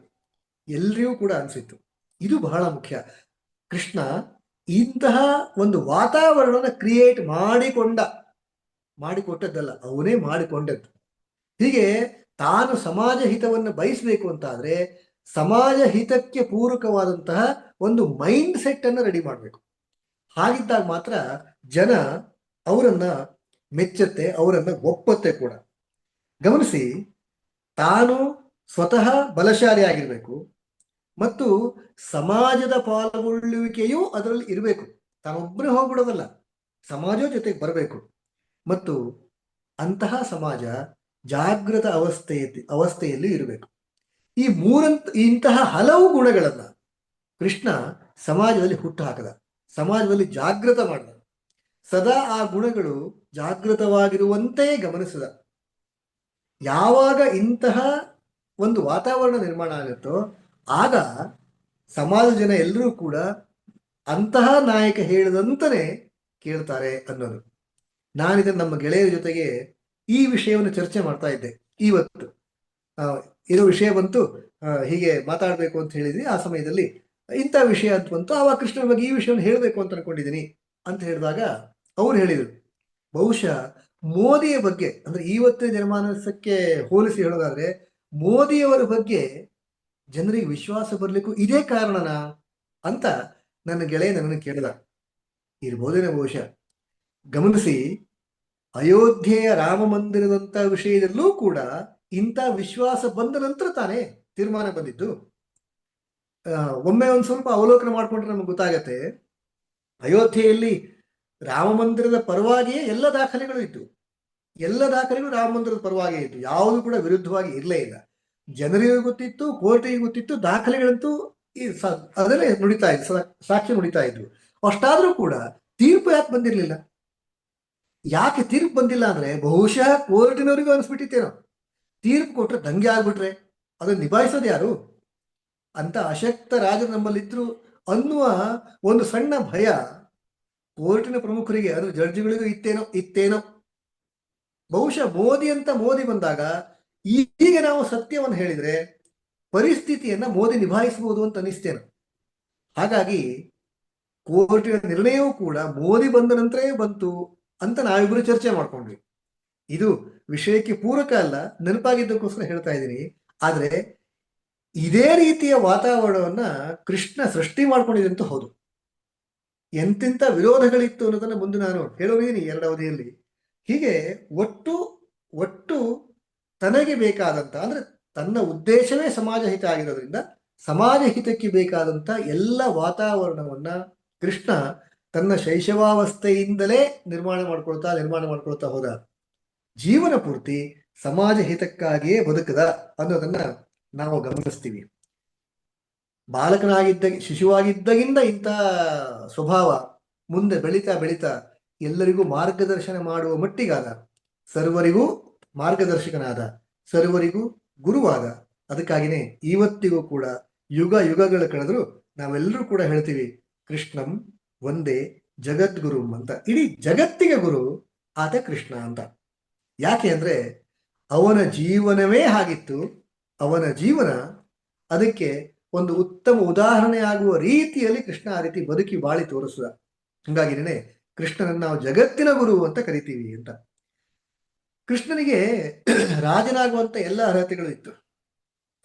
ಎಲ್ರಿಗೂ ಕೂಡ ಅನ್ಸಿತ್ತು. ಇದು ಬಹಳ ಮುಖ್ಯ. ಕೃಷ್ಣ ಇಂತಹ ಒಂದು ವಾತಾವರಣನ ಕ್ರಿಯೇಟ್ ಮಾಡಿಕೊಟ್ಟದ್ದಲ್ಲ, ಅವನೇ ಮಾಡಿಕೊಂಡದ್ದು. ಹೀಗೆ ತಾನು ಸಮಾಜ ಹಿತವನ್ನು ಬಯಸಬೇಕು ಅಂತಾದ್ರೆ ಸಮಾಜ ಹಿತಕ್ಕೆ ಪೂರಕವಾದಂತಹ ಒಂದು ಮೈಂಡ್ ಸೆಟ್ ಅನ್ನು ರೆಡಿ ಮಾಡಬೇಕು. ಹಾಗಿದ್ದಾಗ ಮಾತ್ರ ಜನ ಅವರನ್ನ ಮೆಚ್ಚುತ್ತೆ, ಅವರನ್ನ ಒಪ್ಪತ್ತೆ ಕೂಡ. ಗಮನಿಸಿ, ತಾನು ಸ್ವತಃ ಬಲಶಾಲಿ ಆಗಿರ್ಬೇಕು ಮತ್ತು ಸಮಾಜದ ಪಾಲ್ಗೊಳ್ಳುವಿಕೆಯೂ ಅದರಲ್ಲಿ ಇರಬೇಕು. ತಾನೊಬ್ಬನೇ ಹೋಗ್ಬಿಡೋದಲ್ಲ, ಸಮಾಜ ಜೊತೆಗೆ ಬರಬೇಕು. ಮತ್ತು ಅಂತಹ ಸಮಾಜ ಜಾಗೃತ ಅವಸ್ಥೆಯಲ್ಲಿ ಇರಬೇಕು. ಈ ಇಂತಹ ಹಲವು ಗುಣಗಳನ್ನ ಕೃಷ್ಣ ಸಮಾಜದಲ್ಲಿ ಹುಟ್ಟು ಹಾಕದ, ಸಮಾಜದಲ್ಲಿ ಜಾಗೃತ ಮಾಡಿದ, ಸದಾ ಆ ಗುಣಗಳು ಜಾಗೃತವಾಗಿರುವಂತೆಯೇ ಗಮನಿಸಿದ. ಯಾವಾಗ ಇಂತಹ ಒಂದು ವಾತಾವರಣ ನಿರ್ಮಾಣ ಆಗುತ್ತೋ ಆಗ ಸಮಾಜ ಜನ ಎಲ್ಲರೂ ಕೂಡ ಅಂತಹ ನಾಯಕ ಹೇಳಿದಂತನೇ ಕೇಳ್ತಾರೆ ಅನ್ನೋದು. ನಾನಿದನ್ನು ನಮ್ಮ ಗೆಳೆಯರ ಜೊತೆಗೆ ಈ ವಿಷಯವನ್ನು ಚರ್ಚೆ ಮಾಡ್ತಾ ಇದ್ದೆ. ಇವತ್ತು ಇರೋ ವಿಷಯ ಬಂತು, ಹೀಗೆ ಮಾತಾಡಬೇಕು ಅಂತ ಹೇಳಿದ್ವಿ. ಆ ಸಮಯದಲ್ಲಿ ಇಂಥ ವಿಷಯ ಅಂತ ಬಂತು, ಆವಾಗ ಕೃಷ್ಣನ ಬಗ್ಗೆ ಈ ವಿಷಯವನ್ನು ಹೇಳಬೇಕು ಅಂತ ಅನ್ಕೊಂಡಿದ್ದೀನಿ ಅಂತ ಹೇಳಿದಾಗ ಅವ್ರು ಹೇಳಿದರು, ಬಹುಶಃ ಮೋದಿಯ ಬಗ್ಗೆ, ಅಂದ್ರೆ ಇವತ್ತಿನ ಜನಮಾನಸಕ್ಕೆ ಹೋಲಿಸಿ ಹೇಳೋದಾದ್ರೆ ಮೋದಿಯವರ ಬಗ್ಗೆ ಜನರಿಗೆ ವಿಶ್ವಾಸ ಬರ್ಲಿಕ್ಕೂ ಇದೇ ಕಾರಣನಾ ಅಂತ ನನ್ನ ಗೆಳೆಯ ನನ್ನನ್ನು ಕೇಳಿದ. ಇರ್ಬೋದೇನೋ ಬಹುಶಃ. ಗಮನಿಸಿ, ಅಯೋಧ್ಯೆಯ ರಾಮ ಮಂದಿರದಂತ ವಿಷಯದಲ್ಲೂ ಕೂಡ ಇಂಥ ವಿಶ್ವಾಸ ಬಂದ ನಂತರ ತಾನೇ ತೀರ್ಮಾನ ಬಂದಿದ್ದು. ಒಮ್ಮೆ ಒಂದು ಸ್ವಲ್ಪ ಅವಲೋಕನ ಮಾಡಿಕೊಂಡ್ರೆ ನಮ್ಗೆ ಗೊತ್ತಾಗತ್ತೆ, ಅಯೋಧ್ಯೆಯಲ್ಲಿ ರಾಮ ಮಂದಿರದ ಪರವಾಗಿಯೇ ಎಲ್ಲ ದಾಖಲೆಗಳು ಇತ್ತು. ಎಲ್ಲ ದಾಖಲೆಗಳು ರಾಮ ಮಂದಿರದ ಪರವಾಗಿಯೇ ಇತ್ತು, ಯಾವುದು ಕೂಡ ವಿರುದ್ಧವಾಗಿ ಇರಲೇ ಇಲ್ಲ. ಜನರಿಗೂ ಗೊತ್ತಿತ್ತು, ಕೋರ್ಟಿಗೆ ಗೊತ್ತಿತ್ತು, ದಾಖಲೆಗಳಂತೂ ಅದನ್ನೇ ನುಡಿತಾ ಇದ್ರು, ಸಾಕ್ಷಿ ನುಡಿತಾ ಇದ್ರು. ಅಷ್ಟಾದ್ರೂ ಕೂಡ ತೀರ್ಪು ಯಾಕೆ ಬಂದಿರಲಿಲ್ಲ? ಯಾಕೆ ತೀರ್ಪು ಬಂದಿಲ್ಲ ಅಂದ್ರೆ ಬಹುಶಃ ಕೋರ್ಟಿನವರಿಗೂ ಅನಿಸ್ಬಿಟ್ಟಿತ್ತೇನೋ, ತೀರ್ಪು ಕೊಟ್ರೆ ದಂಗೆ ಆಗ್ಬಿಟ್ರೆ ಅದನ್ನು ನಿಭಾಯಿಸೋದು ಯಾರು ಅಂತ ಅಶಕ್ತ ರಾಜರು ನಮ್ಮಲ್ಲಿದ್ರು ಅನ್ನುವ ಒಂದು ಸಣ್ಣ ಭಯ ಕೋರ್ಟಿನ ಪ್ರಮುಖರಿಗೆ, ಅದು ಜಡ್ಜಿಗಳಿಗೂ ಇತ್ತೇನೋ. ಬಹುಶಃ ಮೋದಿ ಬಂದಾಗ ಈಗ ನಾವು ಸತ್ಯವನ್ನು ಹೇಳಿದ್ರೆ ಪರಿಸ್ಥಿತಿಯನ್ನ ಮೋದಿ ನಿಭಾಯಿಸಬಹುದು ಅಂತ ಅನಿಸ್ತೇನೆ. ಹಾಗಾಗಿ ಕೋರ್ಟಿನ ನಿರ್ಣಯವೂ ಕೂಡ ಮೋದಿ ಬಂದ ನಂತರವೇ ಬಂತು ಅಂತ ನಾವಿಬ್ಬರು ಚರ್ಚೆ ಮಾಡ್ಕೊಂಡ್ವಿ. ಇದು ವಿಷಯಕ್ಕೆ ಪೂರಕ ಅಲ್ಲ, ನೆನಪಾಗಿದ್ದಕ್ಕೋಸ್ಕರ ಹೇಳ್ತಾ ಇದ್ದೀನಿ. ಆದ್ರೆ ಇದೇ ರೀತಿಯ ವಾತಾವರಣವನ್ನ ಕೃಷ್ಣ ಸೃಷ್ಟಿ ಮಾಡ್ಕೊಂಡಿದಂತೂ ಹೌದು. ಎಂತೆಂಥ ವಿರೋಧಗಳಿತ್ತು ಅನ್ನೋದನ್ನ ಮುಂದೆ ನಾನು ಹೇಳೋದೀನಿ ಎರಡು ಅವಧಿಯಲ್ಲಿ. ಹೀಗೆ ಒಟ್ಟು ತನಗೆ ಬೇಕಾದಂತ, ಅಂದ್ರೆ ತನ್ನ ಉದ್ದೇಶವೇ ಸಮಾಜ ಹಿತ ಆಗಿರೋದ್ರಿಂದ ಸಮಾಜ ಹಿತಕ್ಕೆ ಬೇಕಾದಂತ ಎಲ್ಲ ವಾತಾವರಣವನ್ನ ಕೃಷ್ಣ ತನ್ನ ಶೈಶವಾವಸ್ಥೆಯಿಂದಲೇ ನಿರ್ಮಾಣ ಮಾಡ್ಕೊಳ್ತಾ ಹೋದ. ಜೀವನ ಪೂರ್ತಿ ಸಮಾಜ ಹಿತಕ್ಕಾಗಿಯೇ ಬದುಕದ ಅನ್ನೋದನ್ನ ನಾವು ಗಮನಿಸ್ತೀವಿ. ಶಿಶುವಾಗಿದ್ದಾಗಿಂದ ಇಂಥ ಸ್ವಭಾವ ಮುಂದೆ ಬೆಳೀತಾ ಎಲ್ಲರಿಗೂ ಮಾರ್ಗದರ್ಶನ ಮಾಡುವ ಮಟ್ಟಿಗಾದ, ಸರ್ವರಿಗೂ ಮಾರ್ಗದರ್ಶಕನಾದ, ಸರ್ವರಿಗೂ ಗುರುವಾದ. ಅದಕ್ಕಾಗಿನೇ ಇವತ್ತಿಗೂ ಕೂಡ ಯುಗಗಳು ಕಳೆದ್ರು ನಾವೆಲ್ಲರೂ ಕೂಡ ಹೇಳ್ತೀವಿ, ಕೃಷ್ಣಂ ಒಂದೇ ಜಗದ್ಗುರು ಅಂತ. ಇಡೀ ಜಗತ್ತಿಗೆ ಗುರು ಆತ ಕೃಷ್ಣ ಅಂತ. ಯಾಕೆ ಅಂದ್ರೆ ಅವನ ಜೀವನವೇ ಹಾಗಿತ್ತು, ಅವನ ಜೀವನ ಅದಕ್ಕೆ ಒಂದು ಉತ್ತಮ ಉದಾಹರಣೆ ಆಗುವ ರೀತಿಯಲ್ಲಿ ಕೃಷ್ಣ ಆ ರೀತಿ ಬದುಕಿ ಬಾಳಿ ತೋರಿಸಿದ. ಹಂಗಾಗಿನೇ ಕೃಷ್ಣನನ್ನು ನಾವು ಜಗತ್ತಿನ ಗುರು ಅಂತ ಕರಿತೀವಿ ಅಂತ. ಕೃಷ್ಣನಿಗೆ ರಾಜನಾಗುವಂತ ಎಲ್ಲ ಅರ್ಹತೆಗಳು ಇತ್ತು.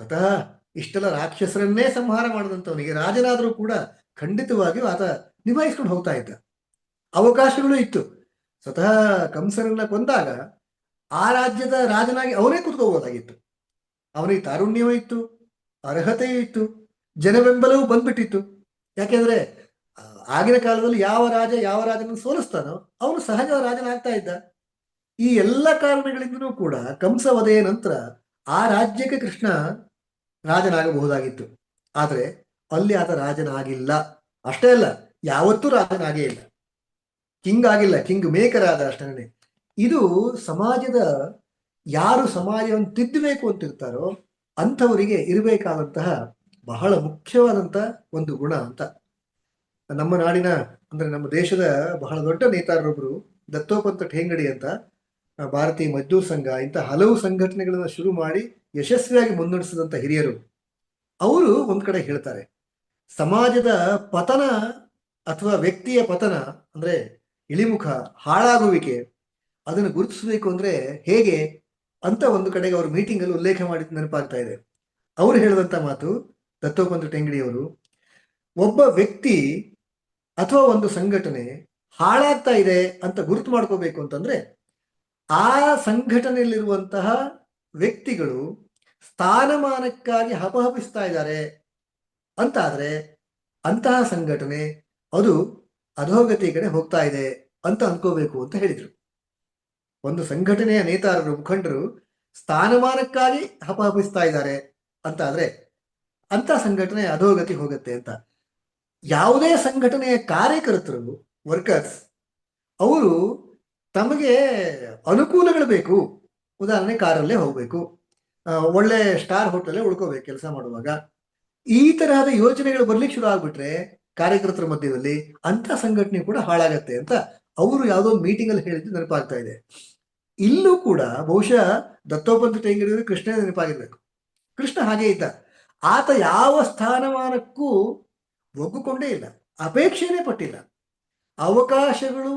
ಸ್ವತಃ ಇಷ್ಟೆಲ್ಲ ರಾಕ್ಷಸರನ್ನೇ ಸಂಹಾರ ಮಾಡಿದಂಥವನಿಗೆ ರಾಜನಾದರೂ ಕೂಡ ಖಂಡಿತವಾಗಿಯೂ ಆತ ನಿಭಾಯಿಸ್ಕೊಂಡು ಹೋಗ್ತಾ ಇದ್ದ. ಅವಕಾಶಗಳು ಇತ್ತು. ಸ್ವತಃ ಕಂಸನನ್ನ ಕೊಂದಾಗ ಆ ರಾಜ್ಯದ ರಾಜನಾಗಿ ಅವನೇ ಕುತ್ಕೋಬಹುದಾಗಿತ್ತು. ಅವನಿಗೆ ತಾರುಣ್ಯವೂ ಇತ್ತು, ಅರ್ಹತೆಯೂ ಇತ್ತು, ಜನಬೆಂಬಲವೂ ಬಂದ್ಬಿಟ್ಟಿತ್ತು. ಯಾಕೆಂದ್ರೆ ಆಗಿನ ಕಾಲದಲ್ಲಿ ಯಾವ ರಾಜನನ್ನು ಸೋಲಿಸ್ತಾನೋ ಅವನು ಸಹಜ ರಾಜನಾಗ್ತಾ ಇದ್ದ. ಈ ಎಲ್ಲ ಕಾರಣಗಳಿಂದಲೂ ಕೂಡ ಕಂಸ ವಧೆಯ ನಂತರ ಆ ರಾಜ್ಯಕ್ಕೆ ಕೃಷ್ಣ ರಾಜನಾಗಬಹುದಾಗಿತ್ತು. ಆದ್ರೆ ಅಲ್ಲಿ ಆತ ರಾಜನಾಗಿಲ್ಲ. ಅಷ್ಟೇ ಅಲ್ಲ, ಯಾವತ್ತೂ ರಾಜನಾಗೇ ಇಲ್ಲ, ಕಿಂಗ್ ಆಗಿಲ್ಲ, ಕಿಂಗ್ ಮೇಕರ್ ಆದ ಅಷ್ಟೇ. ಇದು ಸಮಾಜದ, ಯಾರು ಸಮಾಜವನ್ನು ತಿದ್ದಬೇಕು ಅಂತಿರ್ತಾರೋ ಅಂಥವರಿಗೆ ಇರಬೇಕಾದಂತಹ ಬಹಳ ಮುಖ್ಯವಾದಂತಹ ಒಂದು ಗುಣ ಅಂತ. ನಮ್ಮ ನಾಡಿನ ಅಂದ್ರೆ ನಮ್ಮ ದೇಶದ ಬಹಳ ದೊಡ್ಡ ನೇತಾರರೊಬ್ಬರು ದತ್ತೋಪಂತ ಠೇಂಗಡಿ ಅಂತ, ಭಾರತೀಯ ಮಜ್ದೂರ್ ಸಂಘ, ಇಂಥ ಹಲವು ಸಂಘಟನೆಗಳನ್ನ ಶುರು ಮಾಡಿ ಯಶಸ್ವಿಯಾಗಿ ಮುನ್ನಡೆಸಿದಂಥ ಹಿರಿಯರು. ಅವರು ಒಂದ್ ಕಡೆ ಹೇಳ್ತಾರೆ, ಸಮಾಜದ ಪತನ ಅಥವಾ ವ್ಯಕ್ತಿಯ ಪತನ ಅಂದ್ರೆ ಇಳಿಮುಖ, ಹಾಳಾಗುವಿಕೆ, ಅದನ್ನು ಗುರುತಿಸಬೇಕು ಅಂದ್ರೆ ಹೇಗೆ ಅಂತ ಒಂದು ಕಡೆಗೆ ಅವರು ಮೀಟಿಂಗ್ ಅಲ್ಲಿ ಉಲ್ಲೇಖ ಮಾಡಿದ ನೆನಪಾಗ್ತಾ ಇದೆ. ಅವರು ಹೇಳಿದಂತ ಮಾತು, ದತ್ತೋಪಂತ ಠೇಂಗಡಿಯವರು, ಒಬ್ಬ ವ್ಯಕ್ತಿ ಅಥವಾ ಒಂದು ಸಂಘಟನೆ ಹಾಳಾಗ್ತಾ ಇದೆ ಅಂತ ಗುರುತು ಮಾಡ್ಕೋಬೇಕು ಅಂತಂದ್ರೆ ಆ ಸಂಘಟನೆಯಲ್ಲಿರುವಂತಹ ವ್ಯಕ್ತಿಗಳು ಸ್ಥಾನಮಾನಕ್ಕಾಗಿ ಹಪಹಪಿಸ್ತಾ ಇದ್ದಾರೆ ಅಂತಾದ್ರೆ ಅಂತಹ ಸಂಘಟನೆ ಅದು ಅಧೋಗತಿ ಕಡೆ ಹೋಗ್ತಾ ಇದೆ ಅಂತ ಅನ್ಕೋಬೇಕು ಅಂತ ಹೇಳಿದ್ರು. ಒಂದು ಸಂಘಟನೆಯ ನೇತಾರರು, ಮುಖಂಡರು ಸ್ಥಾನಮಾನಕ್ಕಾಗಿ ಹಪಹಪಿಸ್ತಾ ಇದ್ದಾರೆ ಅಂತ ಆದ್ರೆ ಅಂತ ಸಂಘಟನೆ ಅಧೋಗತಿ ಹೋಗುತ್ತೆ ಅಂತ. ಯಾವುದೇ ಸಂಘಟನೆಯ ಕಾರ್ಯಕರ್ತರು, ವರ್ಕರ್ಸ್, ಅವರು ತಮಗೆ ಅನುಕೂಲಗಳು ಬೇಕು. ಉದಾಹರಣೆ, ಕಾರಲ್ಲೇ ಹೋಗ್ಬೇಕು, ಒಳ್ಳೆ ಸ್ಟಾರ್ ಹೋಟೆಲ್ಲೇ ಉಳ್ಕೋಬೇಕು ಕೆಲಸ ಮಾಡುವಾಗ. ಈ ತರಹದ ಯೋಚನೆಗಳು ಬರ್ಲಿಕ್ಕೆ ಶುರು ಆಗ್ಬಿಟ್ರೆ ಕಾರ್ಯಕರ್ತರ ಮಧ್ಯದಲ್ಲಿ ಅಂತ ಸಂಘಟನೆ ಕೂಡ ಹಾಳಾಗತ್ತೆ ಅಂತ ಅವರು ಯಾವುದೋ ಒಂದು ಮೀಟಿಂಗ್ ಅಲ್ಲಿ ಹೇಳಿದ್ದು ನೆನಪಾಗ್ತಾ ಇದೆ. ಇಲ್ಲೂ ಕೂಡ ಬಹುಶಃ ದತ್ತೋಪಂತ ಠೇಂಗಡಿಯವರು ಕೃಷ್ಣನ ನೆನಪಾಗಿರ್ಬೇಕು. ಕೃಷ್ಣ ಹಾಗೆ ಇದ್ದ. ಆತ ಯಾವ ಸ್ಥಾನಮಾನಕ್ಕೂ ಒಗ್ಗಿಕೊಂಡೇ ಇಲ್ಲ, ಅಪೇಕ್ಷೆನೇ ಪಟ್ಟಿಲ್ಲ. ಅವಕಾಶಗಳು